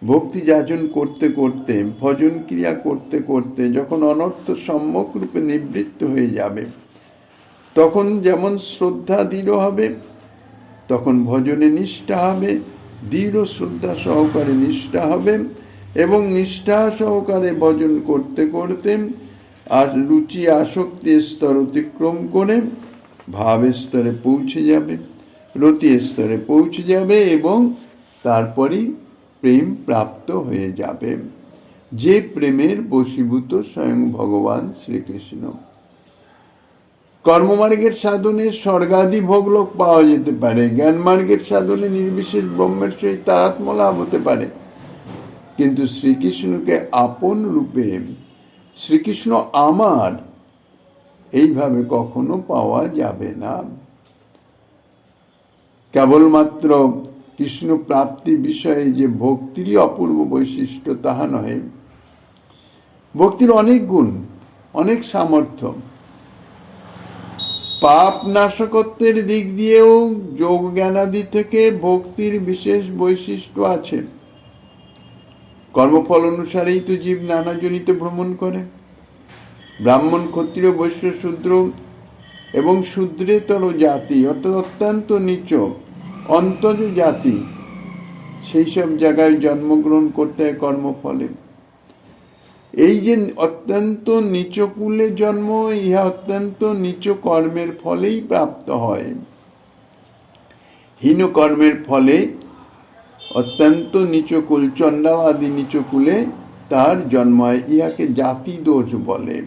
ভক্তি যাজন করতে করতে, ভজন ক্রিয়া করতে করতে যখন অনর্থ সম্যক রূপে নিবৃত্ত হয়ে যাবে, তখন যেমন শ্রদ্ধা দৃঢ় হবে, তখন ভজনে নিষ্ঠা হবে, দৃঢ় শ্রদ্ধা সহকারে নিষ্ঠা হবে, এবং নিষ্ঠা সহকারে ভজন করতে করতে আর রুচি আসক্তি স্তর অতিক্রম করে ভাব স্তরে পৌঁছে যাবে, রতি স্তরে পৌঁছে যাবে, এবং তারপরই প্রেম প্রাপ্ত হয়ে যাবে, যে প্রেমের বশীভূত স্বয়ং ভগবান শ্রীকৃষ্ণ। কর্মমার্গের সাধনে স্বর্গাদি ভোগলোক পাওয়া যেতে পারে, জ্ঞান মার্গের সাধনে নির্বিশেষ ব্রহ্মের সহিত তারাত্ম্য লাভ হতে পারে, কিন্তু শ্রীকৃষ্ণকে আপন রূপে, শ্রীকৃষ্ণ আমার, এইভাবে কখনো পাওয়া যাবে না। কেবলমাত্র কৃষ্ণ প্রাপ্তি বিষয়ে যে ভক্তিরই অপূর্ব বৈশিষ্ট্য তাহা নহে, ভক্তির অনেক গুণ, অনেক সামর্থ্য। পাপ নাশকত্বের দিক দিয়েও যোগ জ্ঞানাদি থেকে ভক্তির বিশেষ বৈশিষ্ট্য আছে। কর্মফল অনুসারেই তো জীব নানাজনিতে ভ্রমণ করে। ব্রাহ্মণ, ক্ষত্রিয়, বৈশ্য, শূদ্র এবং শূদ্রেতর জাতি অর্থাৎ অত্যন্ত নিচ অন্তজ জাতি, সেই সব জায়গায় জন্মগ্রহণ করতে হয় কর্মফলে। এই যে অত্যন্ত নিচ কুলে জন্ম, ইহা অত্যন্ত নিচ কর্মের ফলেই প্রাপ্ত হয়। হীন কর্মের ফলে অত্যন্ত নিচকুল, চণ্ডাল আদি নিচকুলে তার জন্ম হয়, ইহাকে জাতি দোষ বলে।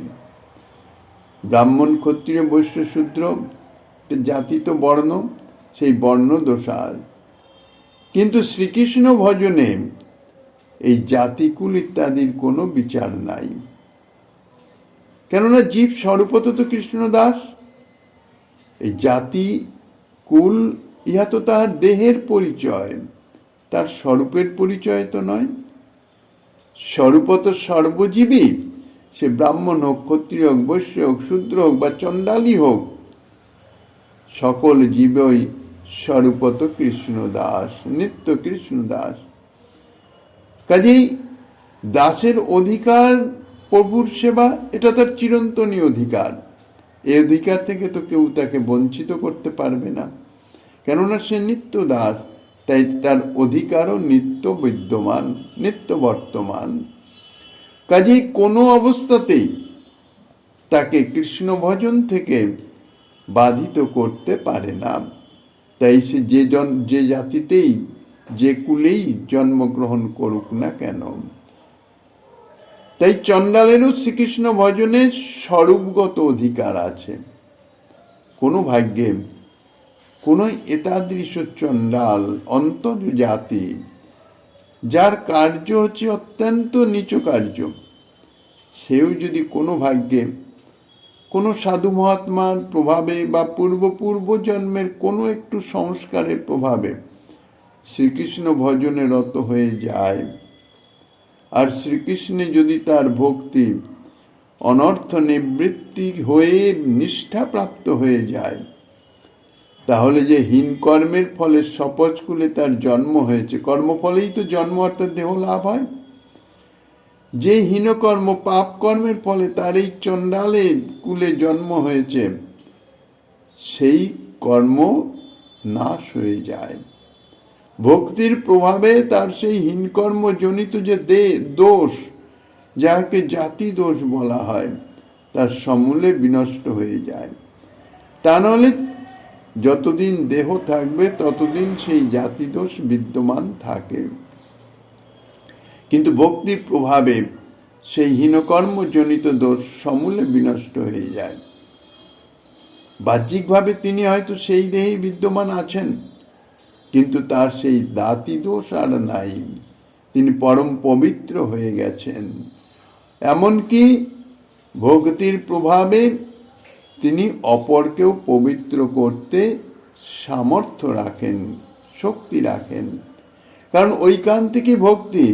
ব্রাহ্মণ, ক্ষত্রিয়, বৈশ্য, শূদ্র জাতি তো বর্ণ, সেই বর্ণ দোষার। কিন্তু শ্রীকৃষ্ণ ভজনে এই জাতিকুল ইত্যাদির কোনো বিচার নাই, কেননা জীব স্বরূপত তো কৃষ্ণ দাস। এই জাতি কুল ইহা তো তার দেহের পরিচয়, তার স্বরূপের পরিচয় তো নয়। স্বরূপত সর্বজীবী, সে ব্রাহ্মণ হোক, ক্ষত্রিয় হোক, বৈশ্য হোক, শূদ্র হোক বা চণ্ডালী হোক, সকল জীবই স্বরূপত কৃষ্ণ দাস, নিত্য কৃষ্ণ দাস। কাজেই দাসের অধিকার প্রভুর সেবা, এটা তার চিরন্তনী অধিকার। এই অধিকার থেকে তো কেউ তাকে বঞ্চিত করতে পারবে না। কেননা সে নিত্য দাস, তাই তার অধিকারও নিত্য বিদ্যমান, নিত্য বর্তমান। কাজেই কোনো অবস্থাতেই তাকে কৃষ্ণ ভজন থেকে বাধিত করতে পারে না। তাই সে যে জাতিতেই, যে কুলেই জন্মগ্রহণ করুক না কেন। তাই চণ্ডালেরও শ্রীকৃষ্ণ ভজনের স্বরূপগত অধিকার আছে। কোনো ভাগ্যে কোনো এতাদৃশ চণ্ডাল অন্তর্জাতি, যার কার্য হচ্ছে অত্যন্ত নিচ কার্য, সেও যদি কোনো ভাগ্যে কোনো সাধু মহাত্মার প্রভাবে বা পূর্ব জন্মের কোনো একটু সংস্কারের প্রভাবে শ্রীকৃষ্ণ ভজনে রত হয়ে যায়, আর শ্রীকৃষ্ণে যদি তার ভক্তি অনর্থ নিবৃত্তি হয়ে নিষ্ঠাপ্রাপ্ত হয়ে যায়, তাহলে যে হীন কর্মের ফলে সপজকুলে তার জন্ম হয়েছে, কর্মফলেই তো জন্ম অর্থাৎ দেহ লাভ হয়, যে হীনকর্ম পাপ কর্মের ফলে তার এই চণ্ডালের কুলে জন্ম হয়েছে, সেই কর্ম নাশ হয়ে যায়। ভক্তির প্রভাবে তার সেই হীনকর্ম জনিত যে দোষ, যাকে জাতি দোষ বলা হয়, তার সমূলে বিনষ্ট হয়ে যায়। তা নাহলে যতদিন দেহ থাকবে ততদিন সেই জাতি দোষ বিদ্যমান থাকে। কিন্তু ভক্তির প্রভাবে সেই হীনকর্মজনিত দোষ সমূলে বিনষ্ট হয়ে যায়। বাহ্যিকভাবে তিনি হয়তো সেই দেহেই বিদ্যমান আছেন, কিন্তু তার সেই দাতি দোষ আর নাই, তিনি পরম পবিত্র হয়ে গেছেন। এমনকি ভক্তির প্রভাবে তিনি অপরকেও পবিত্র করতে সামর্থ্য রাখেন, শক্তি রাখেন। কারণ ঐকান্তিকী ভক্তি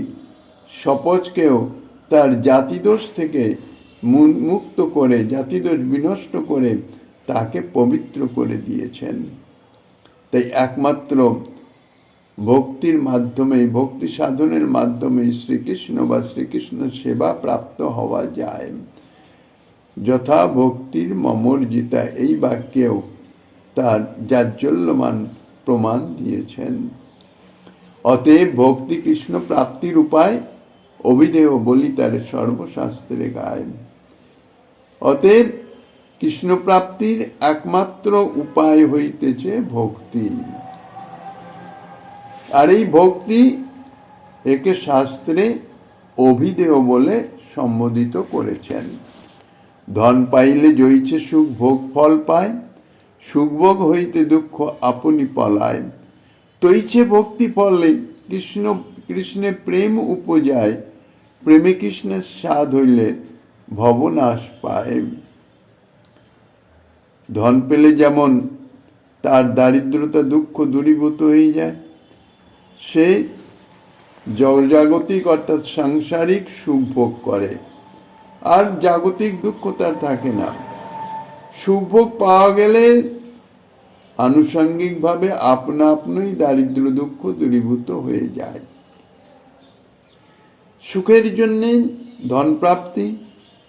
সপজকেও তার জাতিদোষ থেকে মুক্ত করে, জাতিদোষ বিনষ্ট করে তাকে পবিত্র করে দিয়েছেন। তাই একমাত্র ভক্তির মাধ্যমে, ভক্তি সাধনের মাধ্যমে শ্রীকৃষ্ণ বা শ্রীকৃষ্ণ সেবা প্রাপ্ত হওয়া যায়। যথা ভক্তির মমর্জিতা, এই বাক্যেও তার জাজ্জল্যমান প্রমাণ দিয়েছেন। অতএব ভক্তি কৃষ্ণ প্রাপ্তির উপায় অভিধেয় বলি তার সর্বশাস্ত্রে গায়। অতএব কৃষ্ণ প্রাপ্তির একমাত্র উপায় হইতেছে ভক্তি। আর এই ভক্তি একে শাস্ত্রে অভিধেয় বলে সম্বোধিত করেছেন। ধন পাইলে জইছে সুখ ভোগ ফল পায়, সুখভোগ হইতে দুঃখ আপনি পলায়। তৈছে ভক্তি ফলে কৃষ্ণে প্রেম উপজায়, প্রেমে কৃষ্ণের স্বাদ হইলে ভবনাশ পায়। ধন পেলে যেমন তার দারিদ্রতা দুঃখ দূরীভূত হয়ে যায়, সে জাগতিক অর্থাৎ সাংসারিক সুখ ভোগ করে, আর জাগতিক দুঃখ তার থাকে না। সুখভোগ পাওয়া গেলে আনুষঙ্গিকভাবে আপনা আপনি দারিদ্র দুঃখ দূরীভূত হয়ে যায়। সুখের জন্যে ধন প্রাপ্তি,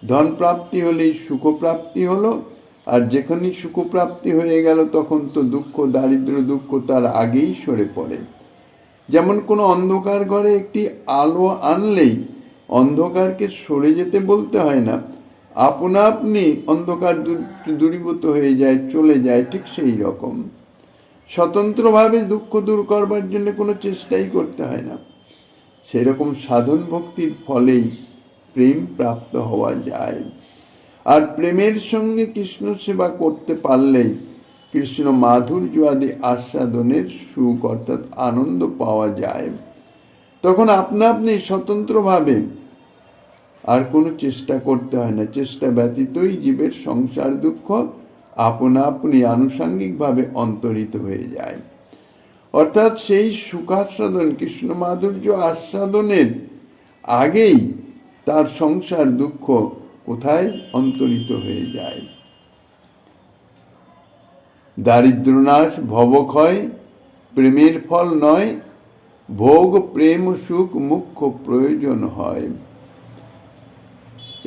ধন প্রাপ্তি হলেই সুখপ্রাপ্তি হলো, আর যেখানেই সুখপ্রাপ্তি হয়ে গেল তখন তো দুঃখ, দারিদ্র দুঃখ তার আগেই সরে পড়ে। যেমন কোনো অন্ধকার ঘরে একটি আলো আনলেই অন্ধকারকে সরে যেতে বলতে হয় না, আপনা আপনি অন্ধকার দূরীভূত হয়ে যায়, চলে যায়। ঠিক সেই রকম স্বতন্ত্রভাবে দুঃখ দূর করবার জন্য কোনো চেষ্টাই করতে হয় না। সেই রকম সাধন ভক্তির ফলেই প্রেম প্রাপ্ত হওয়া যায়। আর প্রেমের সঙ্গে কৃষ্ণ সেবা করতে পারলেই কৃষ্ণ মাধুর্য আদি আস্বাদনের সুখ অর্থাৎ আনন্দ পাওয়া যায়। তখন আপনা আপনি স্বতন্ত্রভাবে আর কোনো চেষ্টা করতে হয় না। চেষ্টা ব্যতীতই জীবের সংসার দুঃখ আপনা আপনি আনুষঙ্গিকভাবে অন্তরিত হয়ে যায়। অর্থাৎ সেই সুখাস্বাদন, কৃষ্ণ মাধুর্য আস্বাদনের আগেই তার সংসার দুঃখ কোথায় অন্তরিত হয়ে যায়। দারিদ্রনাশ ভবক্ষয় প্রেমের ফল নয়, ভোগ প্রেম সুখ মুখ্য প্রয়োজন হয়।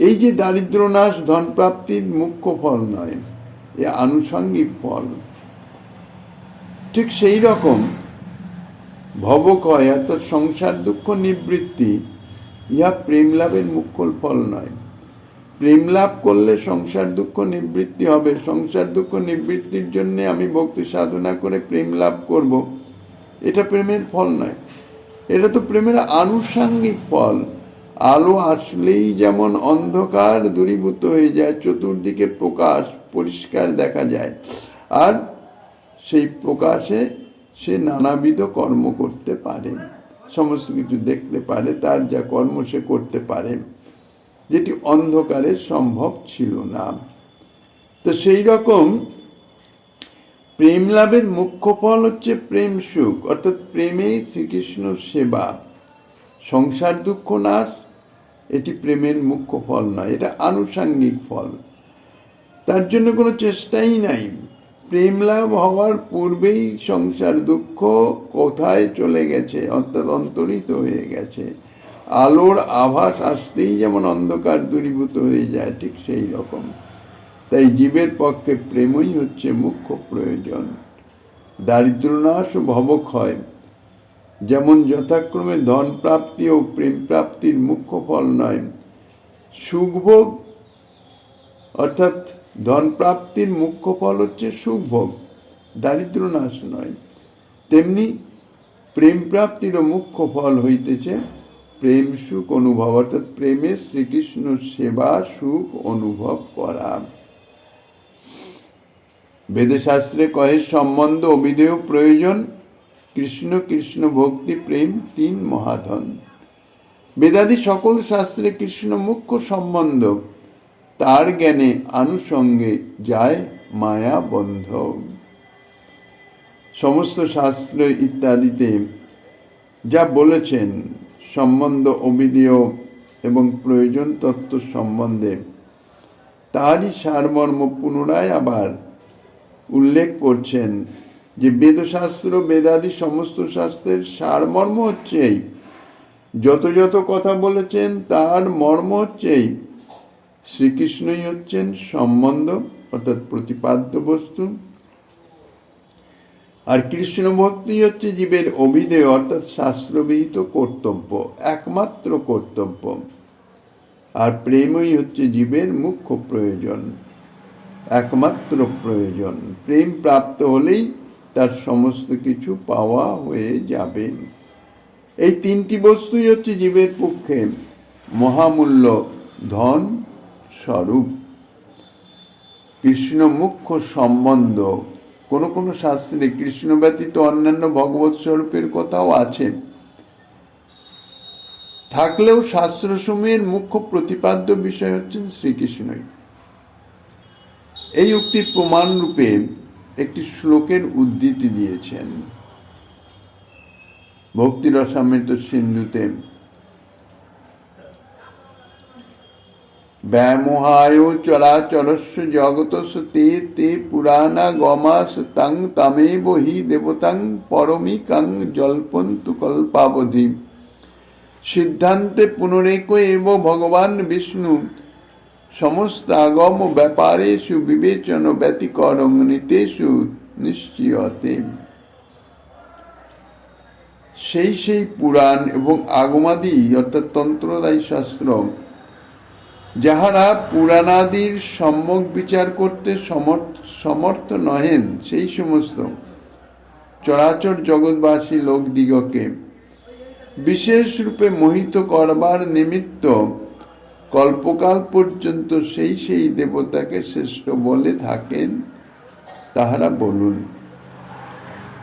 এই যে দারিদ্রনাশ ধন প্রাপ্তির মুখ্য ফল নয়, এ আনুষঙ্গিক ফল। ঠিক সেই রকম ভবক্ষয় অর্থাৎ সংসার দুঃখ নিবৃত্তি, ইহা প্রেম লাভের মুখ্য ফল নয়। প্রেম লাভ করলে সংসার দুঃখ নিবৃত্তি হবে। সংসার দুঃখ নিবৃত্তির জন্য আমি ভক্তি সাধনা করে প্রেম লাভ করব, এটা প্রেমের ফল নয়। এটা তো প্রেমের আনুষাঙ্গিক ফল। আলো আসলেই যেমন অন্ধকার দূরীভূত হয়ে যায়, চতুর্দিকে প্রকাশ পরিষ্কার দেখা যায়, আর সেই প্রকাশে সে নানাবিধ কর্ম করতে পারে, সমস্ত কিছু দেখতে পারে, তার যা কর্ম সে করতে পারে, যেটি অন্ধকারে সম্ভব ছিল না। তো সেই রকম প্রেম লাভের মুখ্য ফল হচ্ছে প্রেম সুখ, অর্থাৎ প্রেমে শ্রীকৃষ্ণ সেবা। সংসার দুঃখ নাশ এটি প্রেমের মুখ্য ফল নয়, এটা আনুষাঙ্গিক ফল। তার জন্য কোনো চেষ্টাই নাই। প্রেম লাভ হওয়ার পূর্বেই সংসার দুঃখ কোথায় চলে গেছে, অর্থাৎ অন্তরিত হয়ে গেছে। আলোর আভাস আসতেই যেমন অন্ধকার দূরীভূত হয়ে যায়, ঠিক সেই রকম। তাই জীবের পক্ষে প্রেমই হচ্ছে মুখ্য প্রয়োজন। দারিদ্র্যনাশ ও ভবক্ষয় যেমন যথাক্রমে ধন প্রাপ্তি ও প্রেম প্রাপ্তির মুখ্য ফল নয়, সুখভোগ অর্থাৎ ধন প্রাপ্তির মুখ্য ফল হচ্ছে সুখভোগ, দারিদ্র্যনাশ নয়, তেমনি প্রেম প্রাপ্তিরও মুখ্য ফল হইতেছে প্রেম সুখ অনুভব, অর্থাৎ প্রেমে শ্রীকৃষ্ণ সেবা সুখ অনুভব করা। বেদে শাস্ত্রে কহে সম্বন্ধ অবিধেয় প্রয়োজন, কৃষ্ণ কৃষ্ণ ভক্তি প্রেম তিন মহাধন। বেদাদি সকল শাস্ত্রে কৃষ্ণ মুখ্য সম্বন্ধ, তার জ্ঞানে আনুষঙ্গে যায় মায়া বন্ধ। সমস্ত শাস্ত্র ইত্যাদিতে যা বলেছেন সম্বন্ধ অবিধেয় এবং প্রয়োজন তত্ত্ব সম্বন্ধে, তারই সারমর্ম পুনরায় আবার উল্লেখ করছেন যে বেদশাস্ত্র বেদাদি সমস্ত শাস্ত্রের সারমর্ম হচ্ছে যত যত কথা বলেছেন তার মর্ম হচ্ছে শ্রীকৃষ্ণই হচ্ছেন সম্বন্ধ অর্থাৎ প্রতিপাদ্য বস্তু, আর কৃষ্ণ ভক্তি হচ্ছে জীবের অভিধেয় অর্থাৎ শাস্ত্রবিহিত কর্তব্য, একমাত্র কর্তব্য, আর প্রেমই হচ্ছে জীবের মুখ্য প্রয়োজন, একমাত্র প্রয়োজন। প্রেম প্রাপ্ত হলেই তার সমস্ত কিছু পাওয়া হয়ে যাবে। এই তিনটি বস্তুই হচ্ছে জীবের পক্ষে মহামূল্য ধন স্বরূপ। কৃষ্ণ মুখ্য সম্বন্ধ, কোন কোন শাস্ত্রে কৃষ্ণ ব্যতীত অন্যান্য ভগবৎ স্বরূপের কথাও আছে, থাকলেও শাস্ত্রসমূহের মুখ্য প্রতিপাদ্য বিষয় হচ্ছেন শ্রীকৃষ্ণই। এই উক্তির প্রমাণ রূপে একটি শ্লোকের উদ্ধৃতি দিয়েছেন ভক্তি রসামৃত সিন্ধুতে। ব্যামোহায় চরাচরস্য জগতস্য তে তে পুরাণা গমাস তং তমেব হি দেবতাং পরমিকং জল্পন্তু কল্পাবধি। সিদ্ধান্তে পুনরেক এব ভগবান বিষ্ণু সমস্ত আগম ব্যাপারেষু বিবেচন ব্যতিকরং নিতেষু নিশ্চয়তে। সেই পুরাণ এবং আগমাদি অর্থাৎ তন্ত্রদায়ী শাস্ত্র যাহারা পুরাণাদির সম্যক বিচার করতে সমর্থ নহেন, সেই সমস্ত চরাচর জগৎবাসী লোকদিগকে বিশেষ রূপে মোহিত করবার নিমিত্ত কল্পকাল পর্যন্ত সেই দেবতাকে শ্রেষ্ঠ বলে থাকেন, তাহারা বলুন।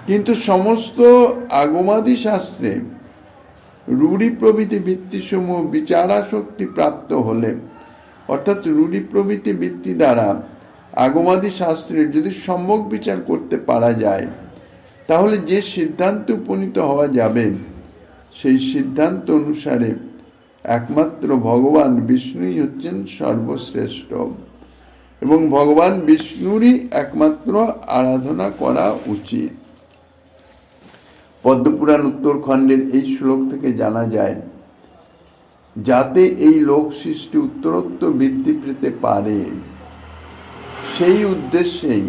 কিন্তু সমস্ত আগমাদি শাস্ত্রে রূঢ়ি প্রভৃতি বৃত্তিসমূহ বিচারাশক্তি প্রাপ্ত হলে, অর্থাৎ রূঢ়ি প্রভৃতি বৃত্তি দ্বারা আগমাদি শাস্ত্রের যদি সম্যক বিচার করতে পারা যায়, তাহলে যে সিদ্ধান্ত উপনীত হওয়া যাবে সেই সিদ্ধান্ত অনুসারে একমাত্র ভগবান বিষ্ণুই হচ্ছেন সর্বশ্রেষ্ঠ এবং ভগবান বিষ্ণুরই একমাত্র আরাধনা করা উচিত। পদ্মপুরাণ উত্তরখণ্ডের এই শ্লোক থেকে জানা যায়, যাতে এই লোক সৃষ্টি উত্তরোত্তর বৃদ্ধি পেতে পারে সেই উদ্দেশ্যেই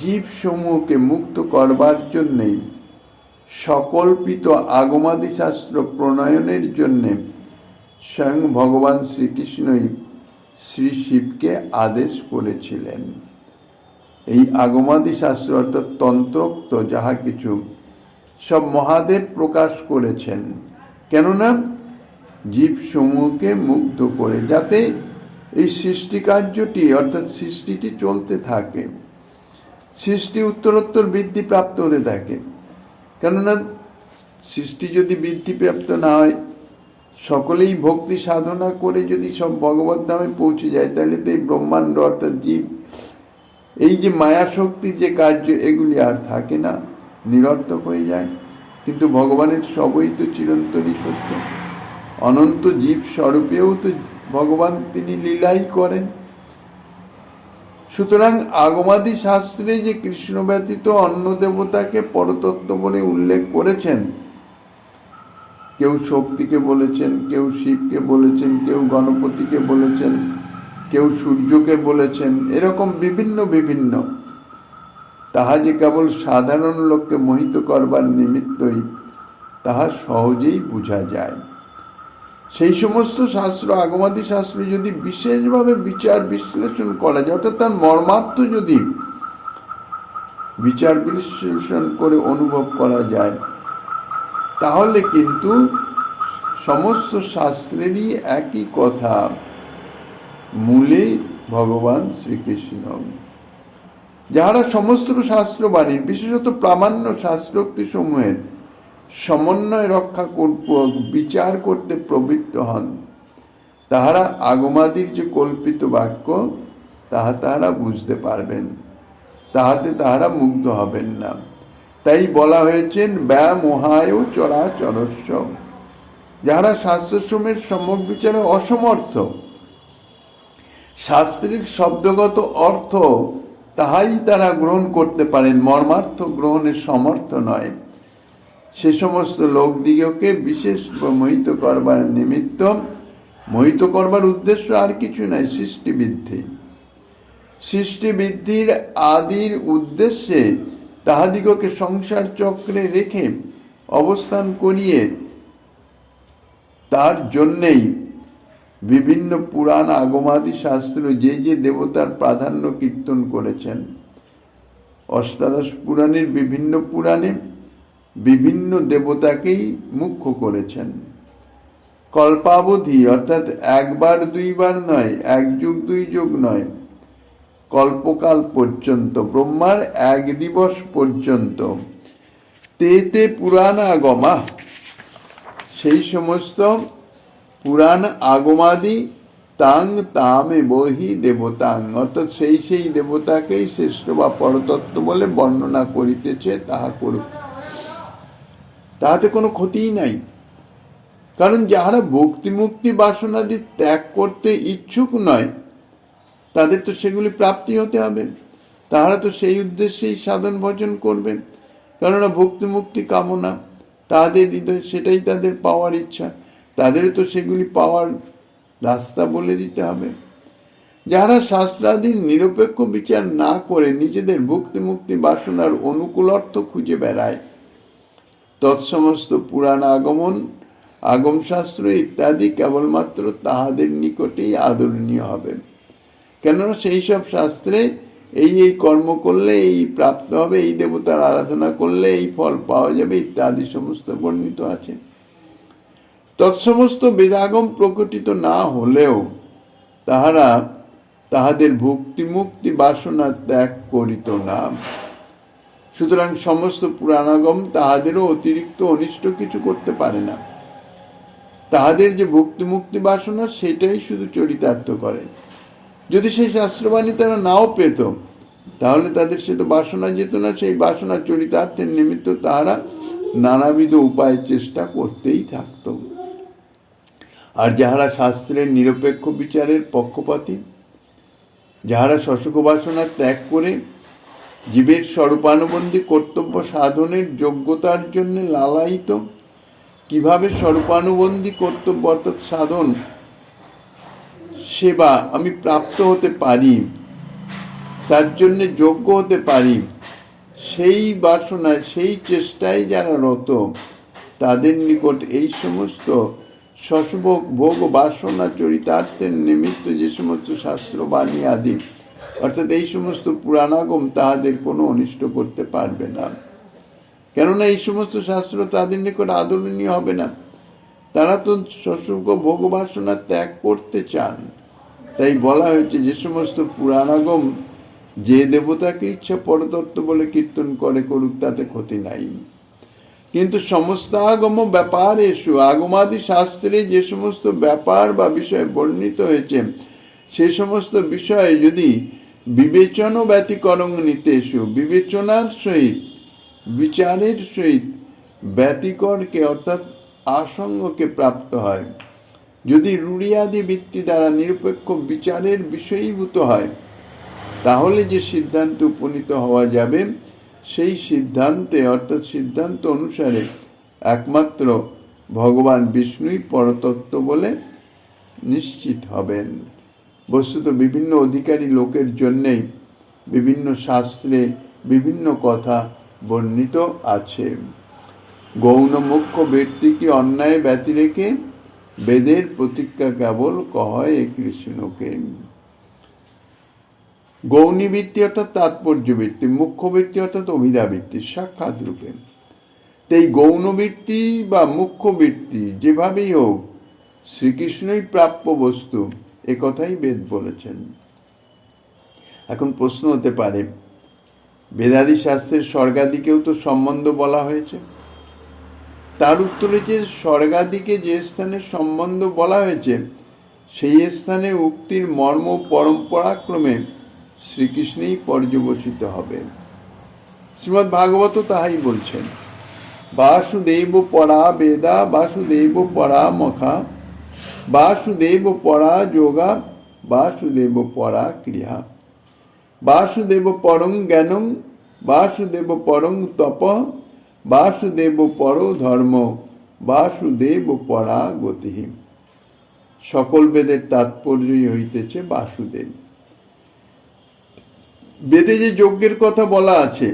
জীব সমূহকে মুক্ত করবার জন্যেই সকল্পিত আগমাদি শাস্ত্র প্রণয়নের জন্যে স্বয়ং ভগবান শ্রীকৃষ্ণই শ্রী শিবকে আদেশ করেছিলেন। এই আগমাদি শাস্ত্র অর্থাৎ তন্ত্রোক্ত যাহা কিছু সব মহাদেব প্রকাশ করেছেন, কেননা জীব সমূহকে মুক্ত করে, যাতে এই সৃষ্টি কার্যটি অর্থাৎ সৃষ্টিটি চলতে থাকে, সৃষ্টি উত্তরোত্তর বৃদ্ধি প্রাপ্ত হতে থাকে। কেননা সৃষ্টি যদি বৃদ্ধিপ্রাপ্ত না হয়, সকলেই ভক্তি সাধনা করে যদি সব ভগবত ধামে পৌঁছে যায়, তাহলে তো এই ব্রহ্মাণ্ড অর্থাৎ জীব, এই যে মায়া শক্তির যে কার্য, এগুলি আর থাকে না, নিরর্থক হয়ে যায়। কিন্তু ভগবানের সবই তো চিরন্তনী সত্য, অনন্ত জীব স্বরূপেও তো ভগবান তিনি লীলাই করেন। সুতরাং আগমাদি শাস্ত্রে যে কৃষ্ণ ব্যতীত অন্য দেবতাকে পরতত্ত্ব বলে উল্লেখ করেছেন, কেউ শক্তিকে বলেছেন, কেউ শিবকে বলেছেন, কেউ গণপতিকে বলেছেন, কেউ সূর্যকে বলেছেন, এরকম বিভিন্ন বিভিন্ন, তাহা যে কেবল সাধারণ লোককে মোহিত করবার নিমিত্তই, তাহা সহজেই বোঝা যায়। সেই সমস্ত শাস্ত্র, আগমাদি শাস্ত্র যদি বিশেষভাবে বিচার বিশ্লেষণ করা যায়, অর্থাৎ তার মর্মার্থ যদি বিচার বিশ্লেষণ করে অনুভব করা যায়, তাহলে কিন্তু সমস্ত শাস্ত্রেরই একই কথা, মূলে ভগবান শ্রীকৃষ্ণ। যাহারা সমস্ত শাস্ত্রবাণীর, বিশেষত প্রামাণ্য শাস্ত্রোক্তি সমূহের সমন্বয় রক্ষা বিচার করতে প্রবৃত্ত হন, তাহারা আগমাদির যে কল্পিত বাক্য, তাহারা বুঝতে পারবেন, তাহাতে তাহারা মুগ্ধ হবেন না। তাই বলা হয়েছেন ব্যামোহায় চরাচরস্য, যাহারা শাস্ত্রসমূহের সম্যক বিচারে অসমর্থ, শাস্ত্রের শব্দগত অর্থ তাহাই তারা গ্রহণ করতে পারেন, মর্মার্থ গ্রহণের সমর্থ নয়, সে সমস্ত লোকদিগকে বিশেষ মোহিত করবার নিমিত্ত, মোহিত করবার উদ্দেশ্য আর কিছু নাই, সৃষ্টিবৃদ্ধি। সৃষ্টিবৃদ্ধির আদির উদ্দেশ্যে তাহাদিগকে সংসার চক্রে রেখে অবস্থান করিয়ে, তার জন্যেই বিভিন্ন পুরাণ আগমাদি শাস্ত্র যে যে দেবতার প্রাধান্য কীর্তন করেছেন, অষ্টাদশ পুরাণের বিভিন্ন পুরাণে বিভিন্ন দেবতাকেই মুখ্য করেছেন। কল্পাবধি অর্থাৎ একবার দুইবার নয়, এক যুগ দুই যুগ নয়, কল্পকাল পর্যন্ত, ব্রহ্মার এক দিবস পর্যন্ত তে পুরাণ আগমা, সেই সমস্ত পুরাণ আগমাদি তাং তামে বহি দেবতাং, অর্থাৎ সেই দেবতাকেই শ্রেষ্ঠ বা পরতত্ত্ব বলে বর্ণনা করিতেছে, তাহা করুক, তাহাতে কোনো ক্ষতিই নাই। কারণ যাহারা ভক্তি মুক্তি বাসনাদি ত্যাগ করতে ইচ্ছুক নয়, তাদের তো সেগুলি প্রাপ্তি হতে হবে, তাহারা তো সেই উদ্দেশ্যেই সাধন ভজন করবে, কেননা ভক্তি মুক্তি কামনা তাদের হৃদয়, সেটাই তাদের পাওয়ার ইচ্ছা, তাদের তো সেগুলি পাওয়ার রাস্তা বলে দিতে হবে। যারা শাস্ত্রাদির নিরপেক্ষ বিচার না করে নিজেদের ভক্তি মুক্তি বাসনার অনুকূল অর্থ খুঁজে বেড়ায়, তৎসমস্ত পুরাণ আগম শাস্ত্র ইত্যাদি কেবলমাত্র তাহাদের নিকটেই আদরণীয় হবে, কেননা সেই সব শাস্ত্রে এই কর্ম করলে এই প্রাপ্ত হবে, এই দেবতার আরাধনা করলে এই ফল পাওয়া যাবে ইত্যাদি সমস্ত বর্ণিত আছে। তৎসমস্ত বেদাগম প্রকটিত না হলেও তাহারা তাহাদের ভক্তি মুক্তি বাসনা ত্যাগ করিত না। সুতরাং সমস্ত পুরাণাগম তাহাদেরও অতিরিক্ত অনিষ্ট কিছু করতে পারে না, তাহাদের যে ভক্তি মুক্তি বাসনা সেটাই শুধু চরিতার্থ করে। যদি সেই শাস্ত্রবাণী তারা নাও পেত, তাহলে তাদের সে তো বাসনা যেত না, সেই বাসনা চরিতার্থের নিমিত্ত তাহারা নানাবিধ উপায়ে চেষ্টা করতেই থাকত। আর যাহারা শাস্ত্রের নিরপেক্ষ বিচারের পক্ষপাতী, যাহারা শশক বাসনা ত্যাগ করে জীবের স্বরূপানুবন্ধী কর্তব্য সাধনের যোগ্যতার জন্য লালায়িত, কিভাবে স্বরূপানুবন্ধী কর্তব্য অর্থাৎ সাধন সেবা আমি প্রাপ্ত হতে পারি, তার জন্য যোগ্য হতে পারি, সেই বাসনায় সেই চেষ্টায় যারা রত, তাদের নিকট এই সমস্ত শশভোগ ভোগ বাসনা চরিতার্থের নিমিত্ত যে সমস্ত শাস্ত্রবাণী আদি অর্থাৎ এই সমস্ত পুরাণাগম তাহাদের কোনো অনিষ্ট করতে পারবে না। কেননা এই সমস্ত শাস্ত্র তাদের নিকট আদরণীয় হবে না। তারা তো শশভোগ ভোগ বাসনা ত্যাগ করতে চান। তাই বলা হয়েছে যে সমস্ত পুরাণাগম যে দেবতাকে ইচ্ছা পরতত্ত্ব বলে কীর্তন করে করুক, তাতে ক্ষতি নাই। কিন্তু সমস্ত আগম ব্যাপার এসু, আগমাদি শাস্ত্রে যে সমস্ত ব্যাপার বা বিষয় বর্ণিত হয়েছে, সে সমস্ত বিষয়ে যদি বিবেচন ব্যতিকরণ নিতেষু, বিবেচনার সহিত বিচারের সহিত ব্যতিকরকে অর্থাৎ আসঙ্গকে প্রাপ্ত হয়, যদি রূঢ়িয়াদি বৃত্তি দ্বারা নিরপেক্ষ বিচারের বিষয়ীভূত হয়, তাহলে যে সিদ্ধান্ত উপনীত হওয়া যাবে, সেই সিদ্ধান্তে অর্থাৎ সিদ্ধান্ত অনুসারে একমাত্র ভগবান বিষ্ণুই পরতত্ত্ব বলে নিশ্চিত হবেন। বস্তুত বিভিন্ন অধিকারী লোকের জন্যেই বিভিন্ন শাস্ত্রে বিভিন্ন কথা বর্ণিত আছে। গৌণ মুখ্য ব্যক্তিকে অন্যায় ব্যতি রেখে বেদের প্রতিজ্ঞা কেবল কহয় কৃষ্ণকে। গৌণী বৃত্তি অর্থাৎ তাৎপর্য বৃত্তি, মুখ্য বৃত্তি অর্থাৎ অভিধা বৃত্তি সাক্ষাৎ রূপে। এই গৌণ বৃত্তি বা মুখ্য বৃত্তি যেভাবেই হোক শ্রীকৃষ্ণই প্রাপ্য বস্তু, এ কথাই বেদ বলেছেন। এখন প্রশ্ন হতে পারে, বেদাদি শাস্ত্রের স্বর্গাদিকেও তো সম্বন্ধ বলা হয়েছে। তার উত্তরে যে স্বর্গাদিকে যে স্থানে সম্বন্ধ বলা হয়েছে, সেই স্থানে উক্তির মর্ম পরম্পরাক্রমে শ্রীকৃষ্ণেই পর্যবসিত হবে। শ্রীমদ্ ভাগবত তাহাই বলছেন, বাসুদেব পরা বেদা বাসুদেব পরা মখা বাসুদেব পরা যোগা বাসুদেব পরা ক্রিয়া বাসুদেব পরং জ্ঞানং বাসুদেব পরং তপ বাসুদেব পর ধর্ম বাসুদেব পরা গতি। সকল বেদের তাৎপর্যই হইতেছে বাসুদেব। বেদে যে যজ্ঞের কথা বলা আছে,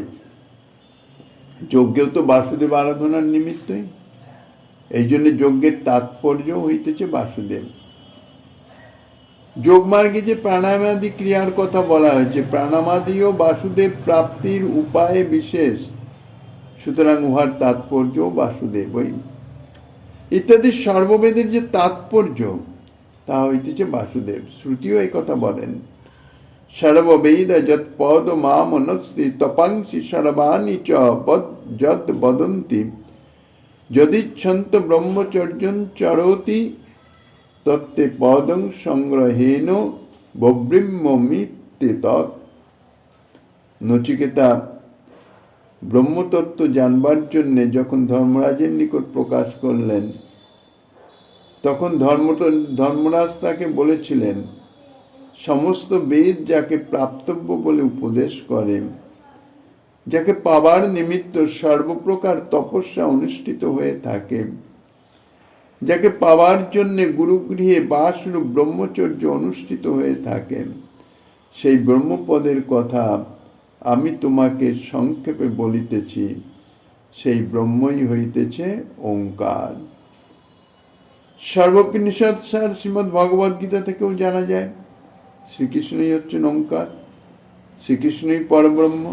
যজ্ঞেও তো বাসুদেব আরাধনার নিমিত্তই। এই জন্য যজ্ঞের তাৎপর্য হইতেছে বাসুদেব। যোগমার্গে যে প্রাণায়ামাদি ক্রিয়ার কথা বলা হয়েছে, প্রাণায়ামাদিও বাসুদেব প্রাপ্তির উপায় বিশেষ, সুতরাং উহার তাৎপর্য বাসুদেবই। ইত্যাদি সর্ববেদের যে তাৎপর্য, তা হইতেছে বাসুদেব। শ্রুতিও এই কথা বলেন, সর্ববেদ যৎ পদ মামনস্তি তপাংসি সর্বাণি চ যৎ বদন্তি যদিচ্ছন্ত ব্রহ্মচর্যং চরতি তত্তে পদং সংগ্রহেন বব্রহ্মমিত্যে তৎ। নচিকেতা ব্রহ্মতত্ত্ব জানবার জন্যে যখন ধর্মরাজের নিকট প্রকাশ করলেন, তখন ধর্মরাজ তাকে বলেছিলেন, সমস্ত বেদ যাকে প্রাপ্তব্য বলে উপদেশ করে, যাকে পাবার নিমিত্ত সর্বপ্রকার তপস্যা অনুষ্ঠিত হয়ে থাকে, যাকে পাওয়ার জন্য গুরুগৃহে বাসরূপ ব্রহ্মচর্য অনুষ্ঠিত হয়ে থাকে, সেই ব্রহ্মপদের কথা আমি তোমাকে সংক্ষেপে বলিতেছি। সেই ব্রহ্মই হইতেছে ওঙ্কার। সর্বোপনিষদ সার শ্রীমদ্ ভগবদ গীতা থেকেও জানা যায়, শ্রীকৃষ্ণই হচ্ছেন ওঙ্কার, শ্রীকৃষ্ণই পরব্রহ্ম।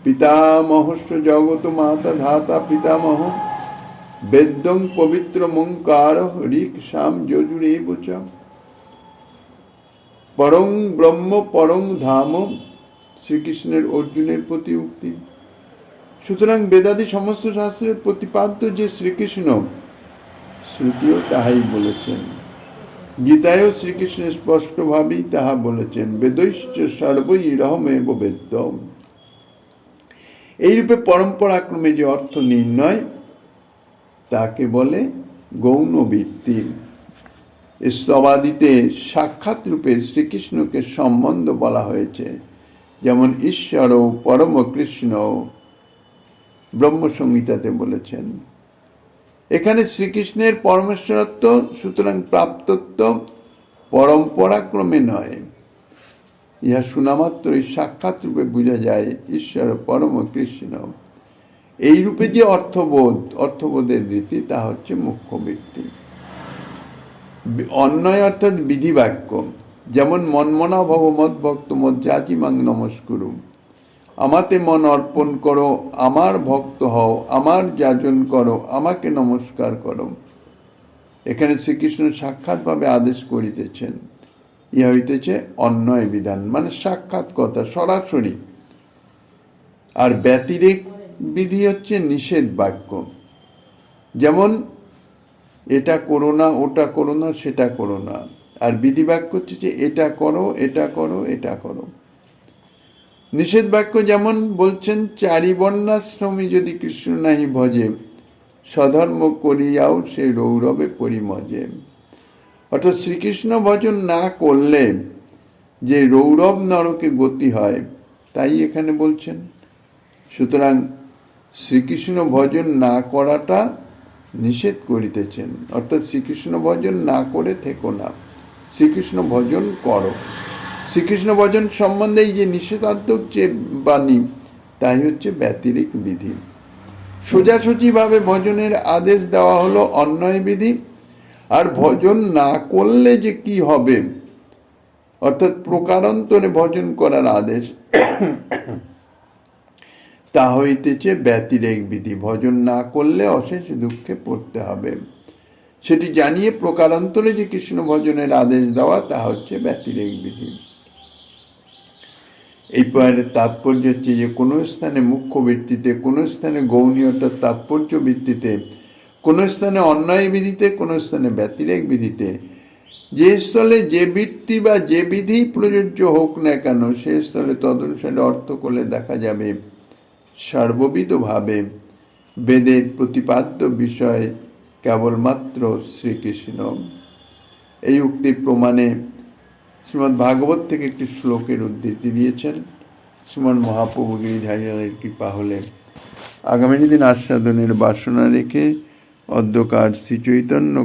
পিতামহস্য জগত মাতা ধাতা পিতামহ বেদং পবিত্র মঙ্কার ঋক সাম যজুরেব চ পরং ব্রহ্ম পরং ধাম। শ্রীকৃষ্ণের অর্জুনের প্রতি উক্তি। সুতরাং বেদাদি সমস্ত শাস্ত্রের প্রতিপাদ্য যে শ্রীকৃষ্ণ, শ্রুতিও তাহাই বলেছেন। গীতায়ও শ্রীকৃষ্ণ স্পষ্টভাবেই তাহা বলেছেন, বেদৈশ্চ সর্বৈরহমেব বেদ্যম। এইরূপে পরম্পরাক্রমে যে অর্থ নির্ণয়, তাকে বলে গৌণ বৃত্তি। স্তবাদিতে সাক্ষাৎ রূপে শ্রীকৃষ্ণকে সম্বন্ধ বলা হয়েছে, যেমন ঈশ্বর পরম কৃষ্ণ ব্রহ্মসংহিতাতে বলেছেন। এখানে শ্রীকৃষ্ণের পরমেশ্বরত্ব, সুতরাং প্রাপ্তত্ব পরম্পরাক্রমে নয়, ইহা শোনামাত্রই সাক্ষাৎ রূপে বোঝা যায় ঈশ্বর পরম কৃষ্ণ। এই রূপে যে অর্থবোধের রীতি, তা হচ্ছে মুখ্য বৃত্তি। অন্যয় অর্থাৎ বিধিবাক্য, যেমন মনমনা ভগবত ভক্ত মত যাচি মাং নমস্কুরু, আমাতে মন অর্পণ করো, আমার ভক্ত হও, আমার যাজন করো, আমাকে নমস্কার করো। এখানে শ্রীকৃষ্ণ সাক্ষাৎভাবে আদেশ করিতেছেন। ইহা হইতেছে অন্যয় বিধান, মানে সাক্ষাৎ কথা, সরাসরি। আর ব্যতিরেক বিধি হচ্ছে নিষেধ বাক্য, যেমন এটা করো না, ওটা করো না, সেটা করো না। আর বিধি বাক্য হচ্ছে যে এটা করো, এটা করো, এটা করো। নিষেধ বাক্য যেমন বলছেন, চারি বর্ণাশ্রমী যদি কৃষ্ণ নাহি ভজে, স্বধর্ম করিয়াও সে রৌরবে পরিমজে। অর্থাৎ শ্রীকৃষ্ণ ভজন না করলে যে রৌরব নরকে গতি হয়, তাই এখানে বলছেন। সুতরাং শ্রীকৃষ্ণ ভজন না করাটা নিষেধ করিতেছেন, অর্থাৎ শ্রীকৃষ্ণ ভজন না করে থেকো না, শ্রীকৃষ্ণ ভজন করো। শ্রীকৃষ্ণ ভজন সম্বন্ধে এই যে নিষেধাত্মক যে বাণী, তাই হচ্ছে ব্যতিরেক বিধি। সোজাসুজিভাবে ভজনের আদেশ দেওয়া হলো অন্যয় বিধি। আর ভজন না করলে যে কি হবে, অর্থাৎ প্রকারান্তরে ভজন করার আদেশ, তা হইতেছে ব্যতিরেক বিধি। ভজন না করলে অশেষ দুঃখে পড়তে হবে, সেটি জানিয়ে প্রকারান্তরে যে কৃষ্ণ ভজনের আদেশ দেওয়া, তা হচ্ছে ব্যতিরেক বিধি। এই পয়ের তাৎপর্য হচ্ছে যে কোনো স্থানে মুখ্য বৃত্তিতে, কোনো স্থানে গৌণীয়তার তাৎপর্য ভিত্তিতে, কোনো স্থানে অন্যায় বিধিতে, কোনো স্থানে ব্যতিরেক বিধিতে, যে স্থলে যে বৃত্তি বা যে বিধি প্রযোজ্য হোক না কেন, সে স্থলে তদনুসারে অর্থ করলে দেখা যাবে সর্ববিধভাবে বেদের প্রতিপাদ্য বিষয় কেবলমাত্র শ্রীকৃষ্ণ। এই উক্তির প্রমাণে শ্রীমদ্ ভাগবত থেকে একটি শ্লোকের উদ্ধৃতি দিয়েছেন। শ্রীমন্ মহাপ্রভু গিরিধারীর কৃপা হলে আগামী দিন আস্বাদনের বাসনা রেখে অদ্যকার শ্রী চৈতন্য